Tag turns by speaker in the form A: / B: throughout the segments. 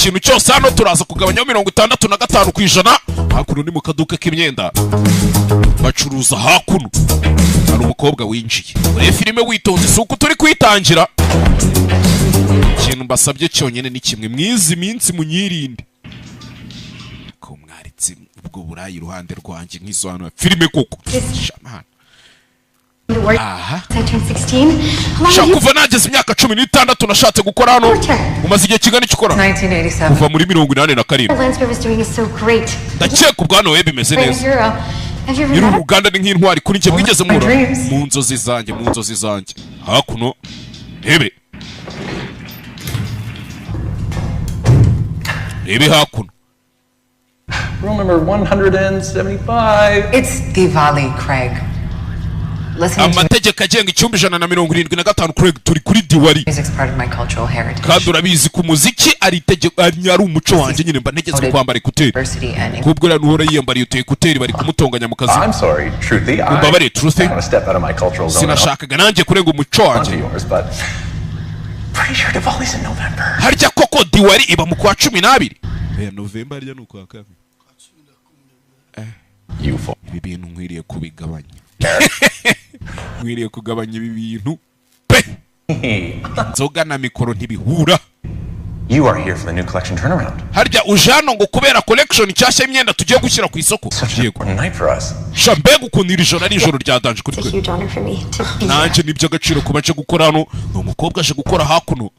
A: ikintu cyose hano turaza kugabanyaho 65% hakuno ni mu kaduka k'imyenda bacuruza hakuno. Hari umukobwa winjiye muri filime witonze suko turi kwitangira. Ikintu mbasabye cyonyine ni kimwe, mwizi minsi munyirinde ko mwaritse ubwo burayi iruhande rwanjye nk'isobanura filime koko. Shamana kuva nageze imyaka 16 nashatse gukora hano. Umaze igihe kingana iki ukora? Kuva muri 87. Ndakeka ubwana we bimeze neza. Nyiri Uganda ni nk'intwari kuri njye mwigeze mura mu nzozi zanjye hakuno rebe hakuno.
B: Room number 175.
C: It's Diwali, Craig.
A: Amategeko agenga 175 Craig, turi kuri Diwali. Kandi urabizi ku muziki ari umuco wanjye nyine mba ntegetswe kwambara ekuteri. Kubwo rero nuhora yiyambariye ekuteri bari kumutonganya mu kazi.
B: I'm sorry, Truthy.
A: Mbabare Truthy.
B: I'm a step out of my cultural zone.
A: Sinashakaga nanjye kurenga umuco wanjye.
B: Pretty sure Diwali's in November.
A: Harya koko Diwali iba mu kwa 12. November harya nuko akaka. Ibi bintu nkwiriye kubigabanya. Nkwiriye kugabanya ibi bintu pe. Nzoga na mikoro ntibihura.
B: You are here for the new collection turnaround.
A: Harya ujano ngo kubera collection cyashya imyenda tugiye gushyira ku isoko. Shambega ukunira ijoro ari ijoro rya danje kuri twe. Nanje nibyo agaciro kubaje gukora hano. Umukobwa aje gukora hakuno.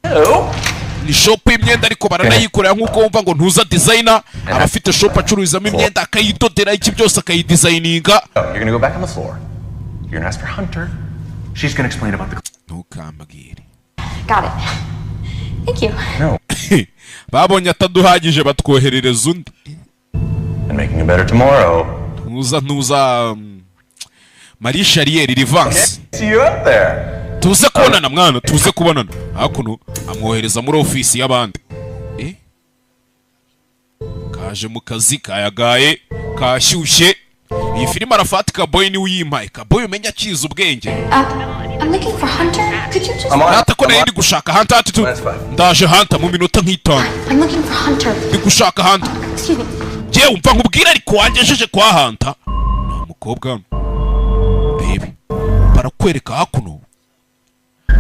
A: Ni shop y'imyenda ariko baranayikorera nkuko wumva ngo ntuza designer abafite shop acururizamo imyenda akayidodera iki byose akayidesigninga.
B: You're going to go back on the floor. You're going to ask for Hunter. She's going to explain about the
A: Ntukambagire.
D: Got it. Thank you.
B: No.
A: Babonye ataduhagije batwoherereza undi.
B: And making it better tomorrow.
A: Ntuza Marie Charrière Rivance.
B: See you up there.
A: Tuze kubonana mwana, tuze kubonana. Hakuno amwohereza muri office y'abandi. Kaje mu kazi kayagaye, kashyushye. Iyi filime arafatika boy ni uyimpaye. Boy umenya kiza ubwenge.
D: I'm looking for Hunter. Could you just
A: Nata ko nari gushaka Hunter ati ndaje Hunter mu minota nk'itanu.
D: I'm looking for Hunter.
A: Ndi gushaka Hunter.
D: Excuse me.
A: Je umva nkubwira ariko wangejeje kwa Hunter. Na mukobwa. Baby. Barakwereka hakuno.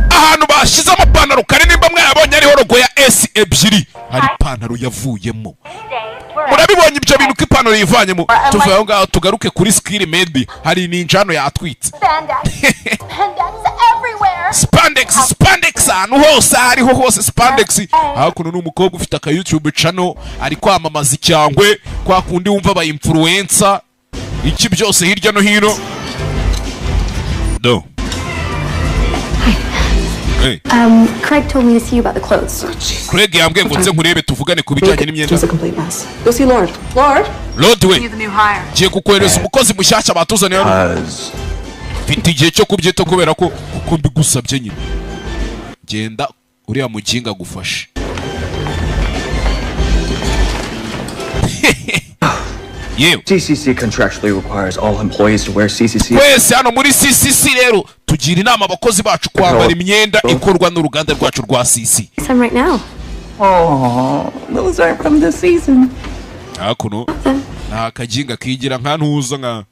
A: Ahantu bashize amapantaro kare nimba mwabonye ariho rogo ya S ebyiri. Hari pantaro yavuyemo. Murabibonye ibyo bintu ko ipantaro yivanyemo. Tuvuye aho ngaho tugaruke kuri skill made. Hari ninjano yatwitse. Spandex ahantu hose hariho hose spandex. Hakuno n'umukobwa ufite aka YouTube channel ari kwamamaza icyangwe kwa kundi wumva ba influencer iki byose hirya no hino. Do.
D: Hey. Craig told me to see you about the clothes.
A: Craig yambwiye ngo nze nkurebe tuvugane ku bijyanye n'imyenda.
C: Go see Lord.
A: Lord we. Giye kukohereza umukozi mushyashya batuzaniye hano. Mfite igihe cyo kubyita kubera ko kuko mbigusabye nyine. Genda uriya muginga gufashe.
E: CCC contractually requires all employees to wear CCC.
A: Wese hano muri CCC rero tugira inama abakozi bacu kwambara imyenda ikorwa n'uruganda rwacu rwa CC.
D: Some right now.
E: Oh, those aren't from this season.
A: Hakuno nta kaginga kigira nka ntuza nka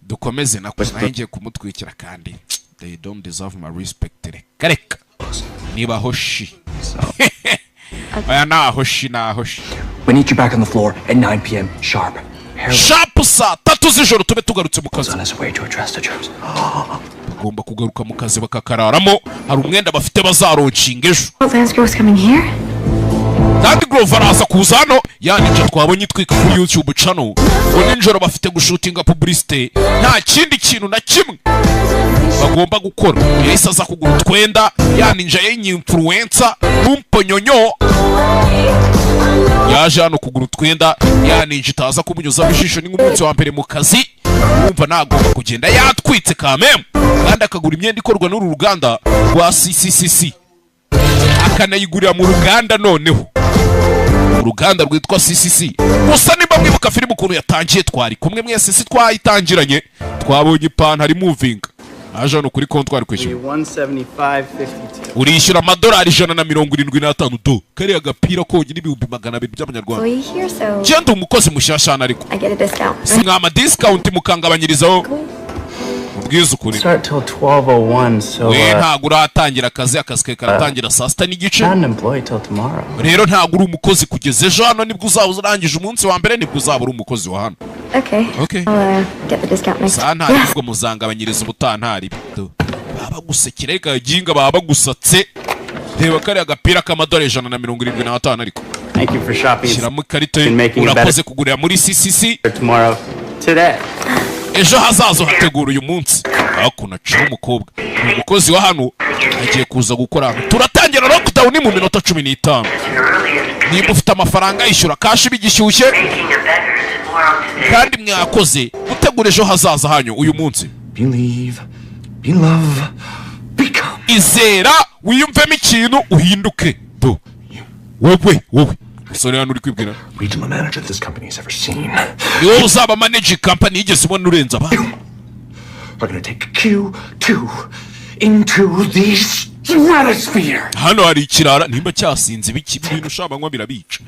A: dukomeze nakunaye kumutwikira kandi they don't deserve my respect. Kareka niba hoshi aya na hoshi.
E: We need you back on the floor at 9 p.m. sharp.
A: Sharp saa 3 z'ijoro tube tugarutse mu kazi. Tugomba kugaruka mu kazi bakakararamo. Hari umwenda bafite bazaroncinga ejo.
D: Lance Grove's coming here.
A: Kandi Grove araza kuza hano yaninja twabonye twika kuri YouTube channel. Ngo ninjoro bafite gushutinga publicity. Nta kindi kintu na kimwe bagomba gukora. Yahise aza kugura utwenda yaninja y'influencer n'umponyonyo. Yaje hano kugura utwenda yaninja itaza kumunyuza bijisho n'umunsi wa mbere mu kazi. Umva nagomba kugenda yatwitse kameme. Kandi akagura imyenda ikorwa n'uru ruganda rwa CCC. Akanayigurira mu ruganda noneho. Uruganda rwitwa CCC. Gusa niba mwibuka filime ukuntu yatangiye twari kumwe mwese si twayitangiranye twabonye ipantaro moving. Aje hano kuri comptoir kwishyura
F: 175.52.
A: urishyura amadolari 175 do kariya gapira konyine ibihumbi 200 by'amanyarwanda.
D: Employee here, so
A: Genda umukozi mushyashya ariko
D: I get a discount.
A: mwama discount mukangabanyirizaho ubwiza ukuri.
E: Start till 12:01, so
A: we ntabwo uratangira akazi ke karatangira saa sita n'igice.
E: not an employee till tomorrow.
A: Rero ntabwo uri umukozi kugeza ejo hano, nibwo uzaba urangije umunsi wa mbere, nibwo uzaba uri umukozi wa hano.
D: Okay.
A: Okay.
D: I'll get the discount next.
A: Saa ntari ubwo muzangabanyiriza ubutantari bito. Baba gusekera ikaginga baba gusatse. Reba kariya agapira k'amadolari 175 ariko.
E: Thank you for shopping.
A: Shyiramo ikarita
E: Been making it
A: urakoze
E: better
A: kugurira muri CCC.
E: tomorrow. Today.
A: Ejo hazazo hategura uyu munsi. Hakuna cyo umukobwa. Umukozi wa hano agiye kuza gukora. Turatangira lockdown mu minota 15. Niba ufite amafaranga yishyura kashi bigishyushye. Kandi mwakoze gutegura ejo hazaza hanyu uyu munsi.
B: Believe, be love, become.
A: Izera wiyumvemo ikintu uhinduke. Do. Wowe. Sorry hano uri kwibwira.
B: Regional manager this company has ever seen.
A: Yo uzaba manage company yigeze ubona urenza ba.
B: We're gonna take Q2 into the stratosphere.
A: Hano hari ikirara nimba cyasinze biki bintu shabanywa birabica.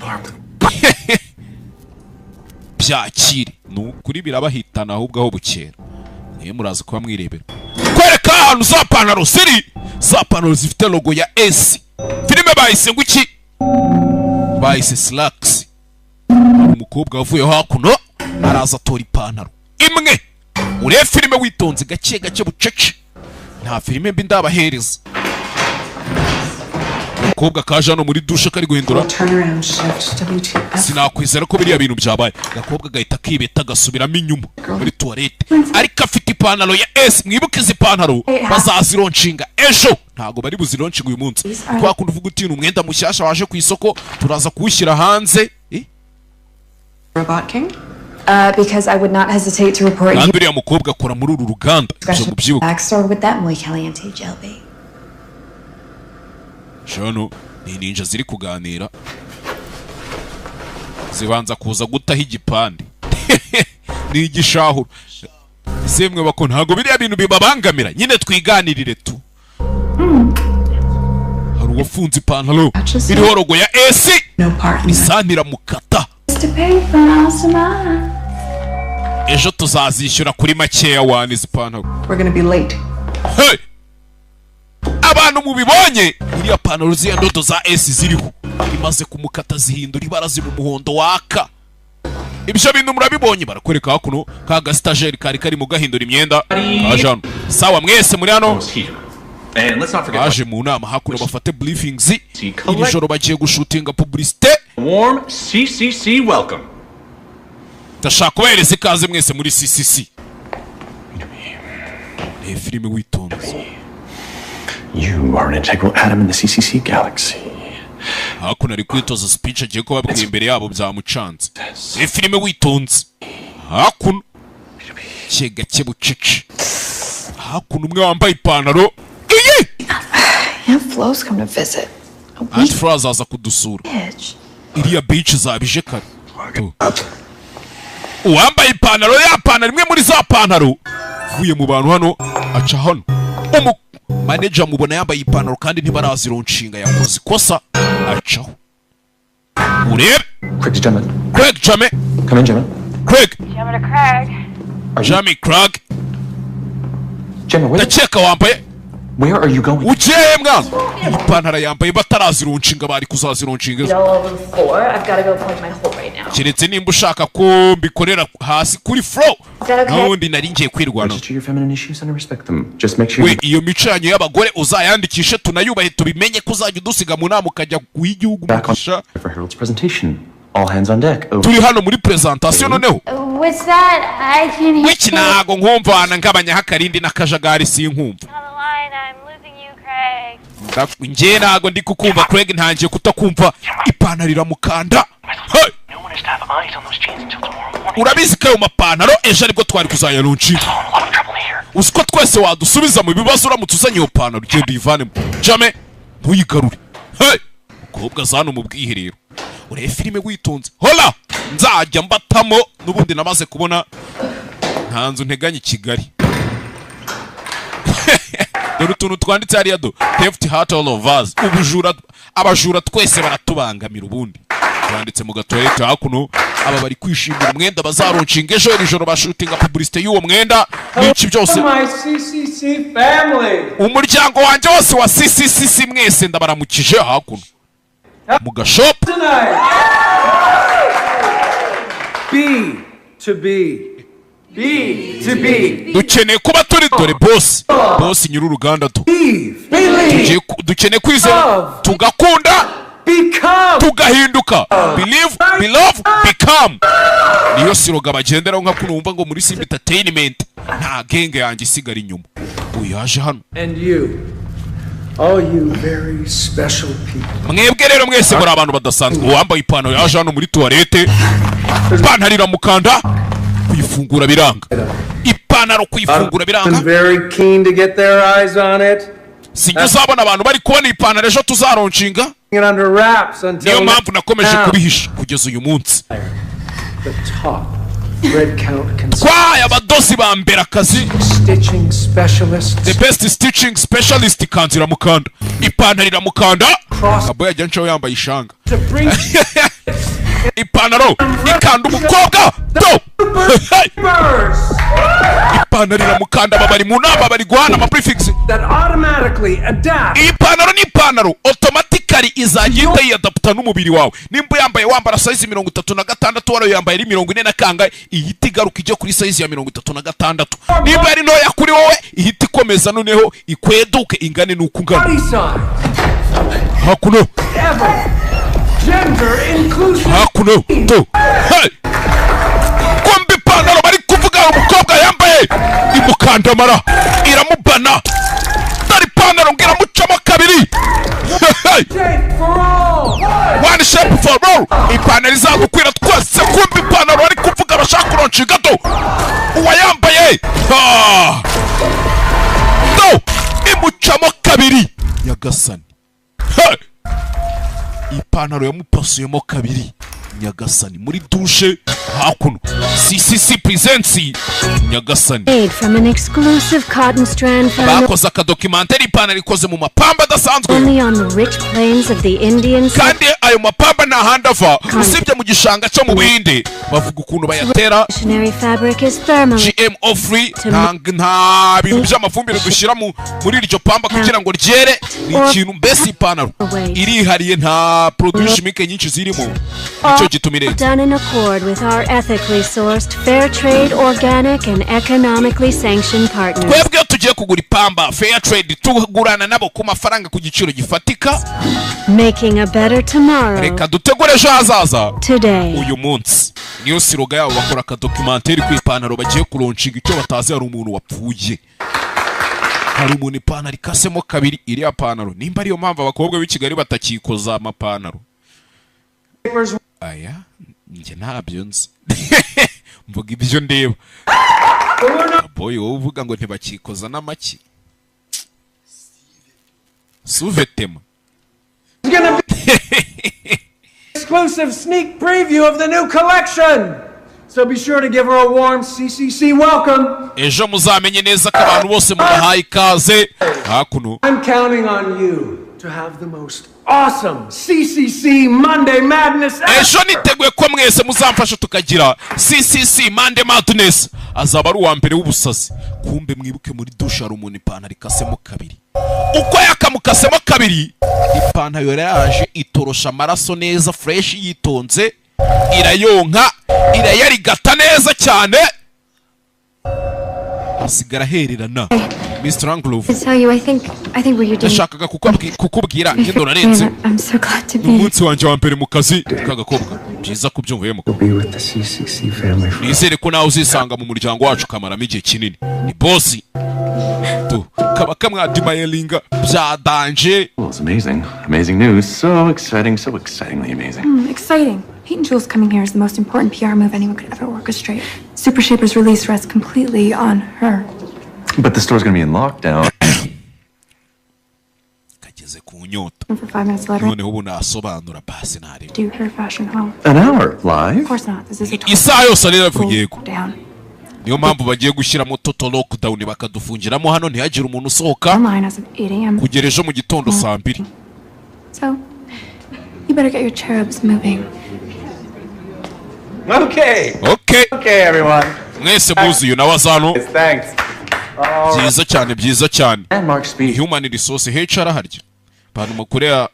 A: Byakire nukuri birabahitana ahubwo aho bukera. Niye muraza kuba mwirebera. Kwereka ahantu za pantaro siri. Za pantaro zifite logo ya S. Filime bahise nguki. Bahise Slacks. Umukobwa wavuye hakuno araza tora ipantaro imwe. Ure filime witonze gake bucece. Nta filime mbi ndabahereza. Umukobwa kaje hano muri dushe kari guhindura.
C: Turnaround shift, WTF.
A: Sinakwizera ko biriya bintu byabaye. Gakobwa gahita kibeta gasubiramo inyuma muri toilette. Ariko afite ipantaro ya S. Mwibuke izi pantaro bazazironshinga ejo. Ntago bari buzironshinga uyu munsi. Kwa kundi uvuga uti umwenda mushyashya waje ku isoko turaza kuwushyira hanze.
C: Robot King?
D: Because I would not hesitate to report you.
A: Kandi uriya mukobwa akora muri uru ruganda. Byo mubyibuka.
D: Backstory with that Muy Caliente Jelby.
A: Shano ni ninja ziri kuganira. Zibanza kuza gutaha igipande. Ni igishahuro. Semwe bako ntago biriya bintu bibabangamira. Nyine twiganirire tu. Hari uwafunze ipantaro. Biriho logo ya S.
C: No part.
A: Isanira mukata.
D: To pay for an awesome.
A: Ejo tuzazishyura kuri makeya wani zipantaro.
C: We're gonna be late.
A: Hey! Abantu mubibonye iriya pantaro ziya ndodo za S ziriho imaze kumukata zihindura ibara ziri umuhondo waka. Ibyo bintu murabibonye barakwereka hakuno ka gastajeri kari mu gahindura imyenda. Kajano sawa mwese muri hano.
B: And let's not forget
A: Baje mu nama hakuno bafate briefings. Iri joro bagiye gushutinga publicité.
B: warm CCC welcome.
A: Ndashaka kubahereza ikaze mwese muri CCC. Ni filime witonze.
B: You are an integral atom in the CCC galaxy.
A: Hakuno ari kwitoza speech agiye kubabwira imbere yabo byamucanze. Ni filime witonze. Hakuno gake bucece. Hakuno umwe wambaye ipantaro.
C: Yeah, Flo's come to visit.
A: Aunt Froze aza kudusura. Iriya beach zabije kare. Uwambaye ipantaro ya pantaro imwe muri za pantaro. Vuye mu bantu hano aca hano. Manager mubona yambaye ipantaro kandi ntibarazironshinga yakoze kosa acaho. Urebe Craig Jame.
B: Come in, Gemma.
A: Craig.
B: Jamie
A: Craig.
B: Gemma,
A: Ndakeka wambaye.
B: where are you going?
A: Ugiye mwana. Ipantaro yambaye batarazironshinga bari kuzazironshinga.
D: All over the floor. I've got to go plug my hole right now.
A: Keretse nimba ushaka ko mbikorera hasi kuri floor.
D: Is that okay?
A: Nundi nari ngiye kwirwana.
B: Register your feminine issues and I respect them. Just make sure
A: We iyo mico yanyu y'abagore uzayandikishe tunayubahe tubimenye ko uzajya udusiga mu nama ukajya kuyigihugu
B: back on
A: mugisha.
B: for Harold's presentation. All hands on deck. Over.
A: Turi hano muri presentation noneho.
D: What's that? I can't hear.
A: Wiki nago nkumvana ngabanya hakarindi nakajagari sinkumva. Nje nago ndi kukumva Craig ntangiye kutakumva ipantaro iramukanda. Hey! Urabizi ko ayo mapantaro ejo aribwo twari kuzayarunci. Usiko twese wadusubiza mu bibazo uramutse uzanye iyo pantaro genda uyivanemo. Jame ntuyigarure. Hey! Mukobwa zano mu bwiherero. Ure filime witonze. Hola! Nzajya mbatamo nubundi namaze kubona ntanzu nteganye Kigali. dore utuntu twanditse hariya do theft hurt all of us, abajura twese baratubangamira ubundi twanditse mu gatoilette hakuno. Aba bari kwishimira umwenda bazaronshinga ejo ijoro bashutinga publicité y'uwo mwenda n'iki byose. Umuryango wanjye wose wa CCC mwese ndabaramukije hakuno mu gashop.
F: B to B.
A: Dukeneye kuba turi dore boss nyiri uruganda tu. Dukeneye kwizera tugakunda tugahinduka. Believe, belove, become. Niyo siroga bagenderaho nka kuno wumva ngo muri Simba Entertainment nta genge yanjye isigara inyuma. Uyaje hano.
F: And you, all you very special people.
A: Mwebwe rero mwese muri abantu badasanzwe. Uwambaye ipantaro yaje hano muri toilette, ipantaro iramukanda, kuyifungura biranga. Ipantaro kuyifungura biranga.
F: I'm very keen to get their eyes on it.
A: Sijya uzabona abantu bari kubona ipantaro ejo tuzaronshinga. Niyo mpamvu nakomeje kubihisha kugeza uyu munsi. Twaya abadozi ba mbere akazi, the best stitching specialist. Ikanzu iramukanda, ipantaro iramukanda, Kaboyi ajya nshaho yambaye ishanga. Ipantaro ikanda umukobwa do. Ipantaro iramukanda, bari mu nama bari guhana ama prefix. Ipantaro ni ipantaro automatically izajya yiyadapta n'umubiri wawe. Nimba yambaye wambara size 36 waro yambaye ari 40 na kanga, ihita igaruka ije kuri size ya 36. Nimba ari ntoya kuri wowe ihita ikomeza noneho ikweduke ingane nuko ungana. Hakuno hakuno to. Kumbi ipantaro bari kuvuga umukobwa yambaye imukandamara iramubana. Dari ipantaro ngira mucamo kabiri. One shape for all. Ipantaro izagukwira twese. Kumbi ipantaro bari kuvuga bashaka kuronshinga do. Uwayambaye do imucamo kabiri Nyagasani. Ipantaro yamupasuyemo kabiri Nyagasani muri douche hakuno. CCC presents Nyagasani.
G: Made from an exclusive cotton strand found
A: bakoze akadocumentary. Ipantaro ikoze mu mapamba adasanzwe
G: only on the rich plains of the Indian.
A: Kandi ayo mapamba nta handi ava usibye mu gishanga cyo mu Buhinde. Bavuga ukuntu bayatera
G: fabric is thermal,
A: GMO free, nta bintu by'amafumbire dushyira muri iryo pamba kugira ngo ryere. Ni ikintu mbese ipantaro irihariye, nta produce chimique nyinshi zirimo. Nicyo gitumire
G: done in accord with our ethically sourced, fair trade, organic and economically sanctioned partners.
A: Twebwe tugiye kugura ipamba fair trade, tugurana nabo ku mafaranga ku giciro gifatika.
G: Making a better tomorrow.
A: Reka dutegure ejo hazaza
G: today.
A: Uyu munsi niyo siroga yabo bakora akadocumentary ku ipantaro bagiye kuronshinga. Icyo batazi hari umuntu wapfuye, hari umuntu ipantaro ikasemo kabiri. Iriya pantaro nimba ariyo mpamvu abakobwa b'i Kigali batakikoza amapantaro aya, njye ntabyo nzi. Mvuga ibyo ndeba. Boy wowe uvuga ngo ntibakikoza n'amaki suvetema.
F: Exclusive sneak preview of the new collection. So be sure to give her a warm CCC welcome.
A: Ejo muzamenye neza ko abantu bose mubahaye ikaze hakuno.
F: I'm counting on you to have the most awesome CCC Monday Madness.
A: Ejo niteguye ko mwese muzamfasha tukagira CCC Monday Madness. Azaba ari uwa mbere w'ubusazi. Kumbe mwibuke muri douche hari umuntu ipantaro ikasemo kabiri. Uko yakamukasemo kabiri, ipantaro yaje itorosha amaraso neza fresh yitonze, irayonka irayarigata neza cyane, asigara hererana. Mr. Anglove,
C: I tell you, I think what you're doing.
A: Nashakaga kukubwira ngendo narenze.
C: I'm so glad to be.
A: Umunsi wanje wa mbere mu kazi kagakobwa. Byiza kubyumvuyemo. Nizere ko nawe uzisanga mu muryango wacu kamaramo igihe kinini. Ni boss. Tu kaba kamwadimayelinga bya danger.
B: Well, it's amazing. Amazing news. So exciting, so excitingly amazing.
C: Exciting. Pete and Jules coming here is the most important PR move anyone could ever orchestrate. Super Shaper's release rests completely on her.
B: But the store's gonna be in lockdown.
A: Kageze ku nyota.
C: And for 5 minutes later,
A: Noneho ubu nasobanura basi ntari.
C: do her fashion home.
B: An hour live?
C: Of course not. This is a
A: Isaha yose rero avuye ko.
C: down.
A: niyo mpamvu bagiye gushyiramo total lockdown bakadufungiramo hano ntihagire umuntu usohoka
C: online as of 8 a.m.
A: kugera ejo mu gitondo saa 2.
C: So, you better get your cherubs moving.
B: Okay.
A: Okay.
B: Okay, everyone.
A: Mwese muzuye na wazano.
B: Thanks.
A: Byiza cyane.
B: And Mark speak.
A: Human resource HR harya. Bantu mukorea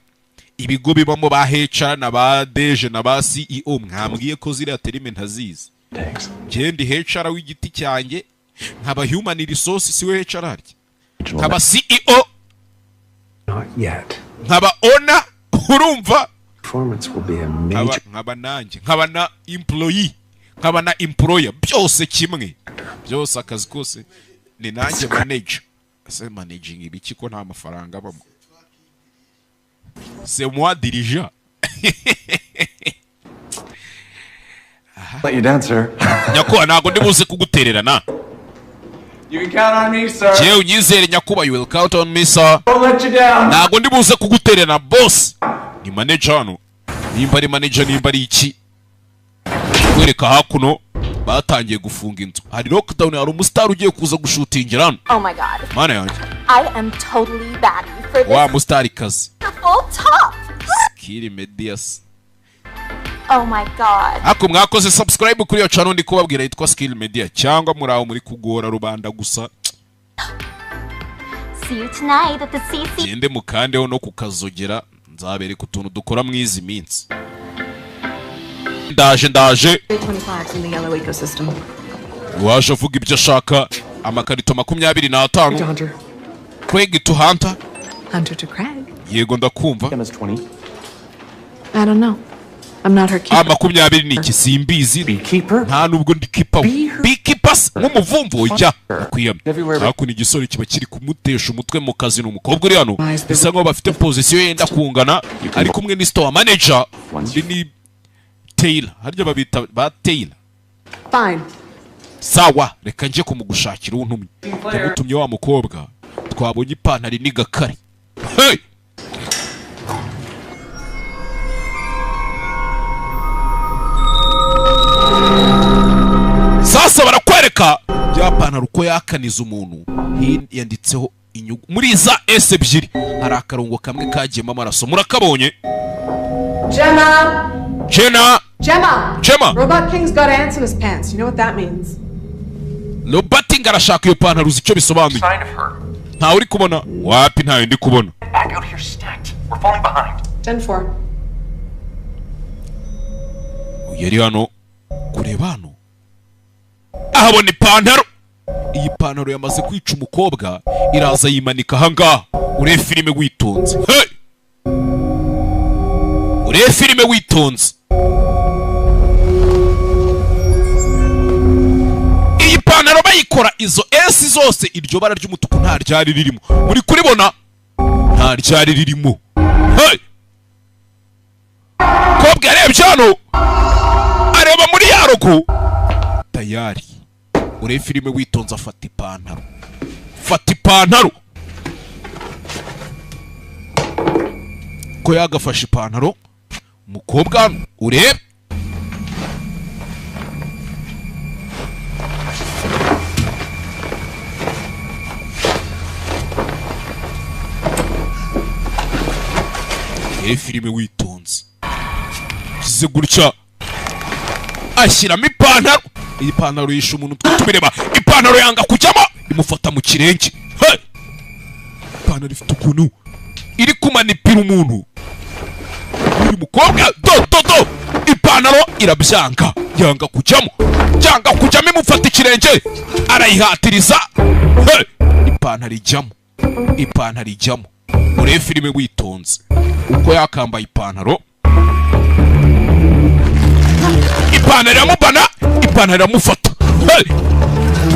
A: ibigo bibamo ba HR na ba DG na ba CEO mwambwiye ko ziriya terime ntazizi.
B: Thanks.
A: Jendi HR w'igiti cyanjye nkaba human resource siwe HR harya. Nkaba CEO.
F: Not yet.
A: Nkaba owner urumva.
F: Performance will be a major.
A: Nkaba nanjye nkaba na employee nkaba na employer byose kimwe byose akazi kose ni nanjye manager. C'est managing ibiki ko nta mafaranga abamo. C'est moi dirigeant.
B: Let you down, sir.
A: Nyakuba ntago ndibuze kugutererana.
B: You can count on me, sir.
A: Jewe unyizere Nyakuba, you will count on me, sir.
B: Don't let you down.
A: Ntago ndibuze kugutererana boss. Ni manager hano. Nimba ari manager nimba ari iki. Kwereka hakuno batangiye gufunga inzu. Hari lockdown, hari umustar ugiye kuza gushutingira hano.
H: Oh my god.
A: Mana yanjye.
H: I am totally batty for this
A: Wa mustari kazi.
H: full top.
A: Skiri Medias.
H: Oh my god.
A: Ako mwakoze subscribe kuri yo channel ndi kubabwira yitwa Skill Media cyangwa muraho muri kugora rubanda gusa.
H: See you tonight at the CC.
A: Gende mukandeho no kukazogera nzabereka utuntu dukora mwizi minsi. Ndaje
I: 25 in the yellow ecosystem.
A: waje avuga ibyo ashaka amakarito 25.
F: Hunter.
A: Craig to Hunter.
I: Hunter to Craig.
A: Yego ndakumva.
B: Him as 20.
I: I don't know. I'm not her keeper.
A: 20 ni iki simbizi.
B: Beekeeper.
A: Nta nubwo ndi keeper. Beekeepers nk'umuvumvu ujya kwiyama. Hakuna igisore kiba kiri kumutesha umutwe mu kazi n'umukobwa uri hano. Bisa nko bafite position yenda kungana ari kumwe ni store manager. Undi ni Taylor. Harya babita ba Taylor.
I: Fine.
A: Sawa reka nje kumugushakira untumye. Yamutumye wa mukobwa. Twabonye ipantaro n'igakari. Hey! Sasa barakwereka bya pantaro uko yakaniza umuntu. Yanditseho inyugu muri za S ebyiri hari akarongo kamwe kagiyemo amaraso murakabonye. Gemma.
I: Robot King's got ants in his pants. You know what that means?
A: Robot King arashaka iyo pantaro uzi icyo bisobanuye.
B: Sign of her.
A: Nta uri kubona? Wapi ntayo ndi kubona.
B: Back out here stacked. We're falling behind.
I: 10-4.
A: Yari hano kureba hano. Ahabona ipantaro. Iyi pantaro yamaze kwica umukobwa iraza yimanika ahangaha. Ure filime witonze. Hey! Ure filime witonze. Iyi pantaro bayikora izo S zose iryo bara ry'umutuku nta ryari ririmo. Muri kuribona? Nta ryari ririmo. Hey! Kobwa arebye hano. Areba muri yarugo. Tayari. Ure filime witonze afata ipantaro. Fata ipantaro. Ko yagafashe ipantaro. Umukobwa urebe. Ure filime witonze. Kize gutya. Ashyiramo ipantaro. Iyi pantaro yishe umuntu twitubireba. Ipantaro yanga kujyamo imufata mu kirenge. Hey! Ipantaro ifite ukuntu iri kumanipira umuntu. Uyu mukobwa do ipantaro irabyanga yanga kujyamo. Yanga kujyamo imufata ikirenge. Arayihatiriza. Hey! Ipantaro ijyamo. Ure filime witonze. Uko yakambaye ipantaro. Ipantaro iramubana. Ipantaro iramufata. Hey!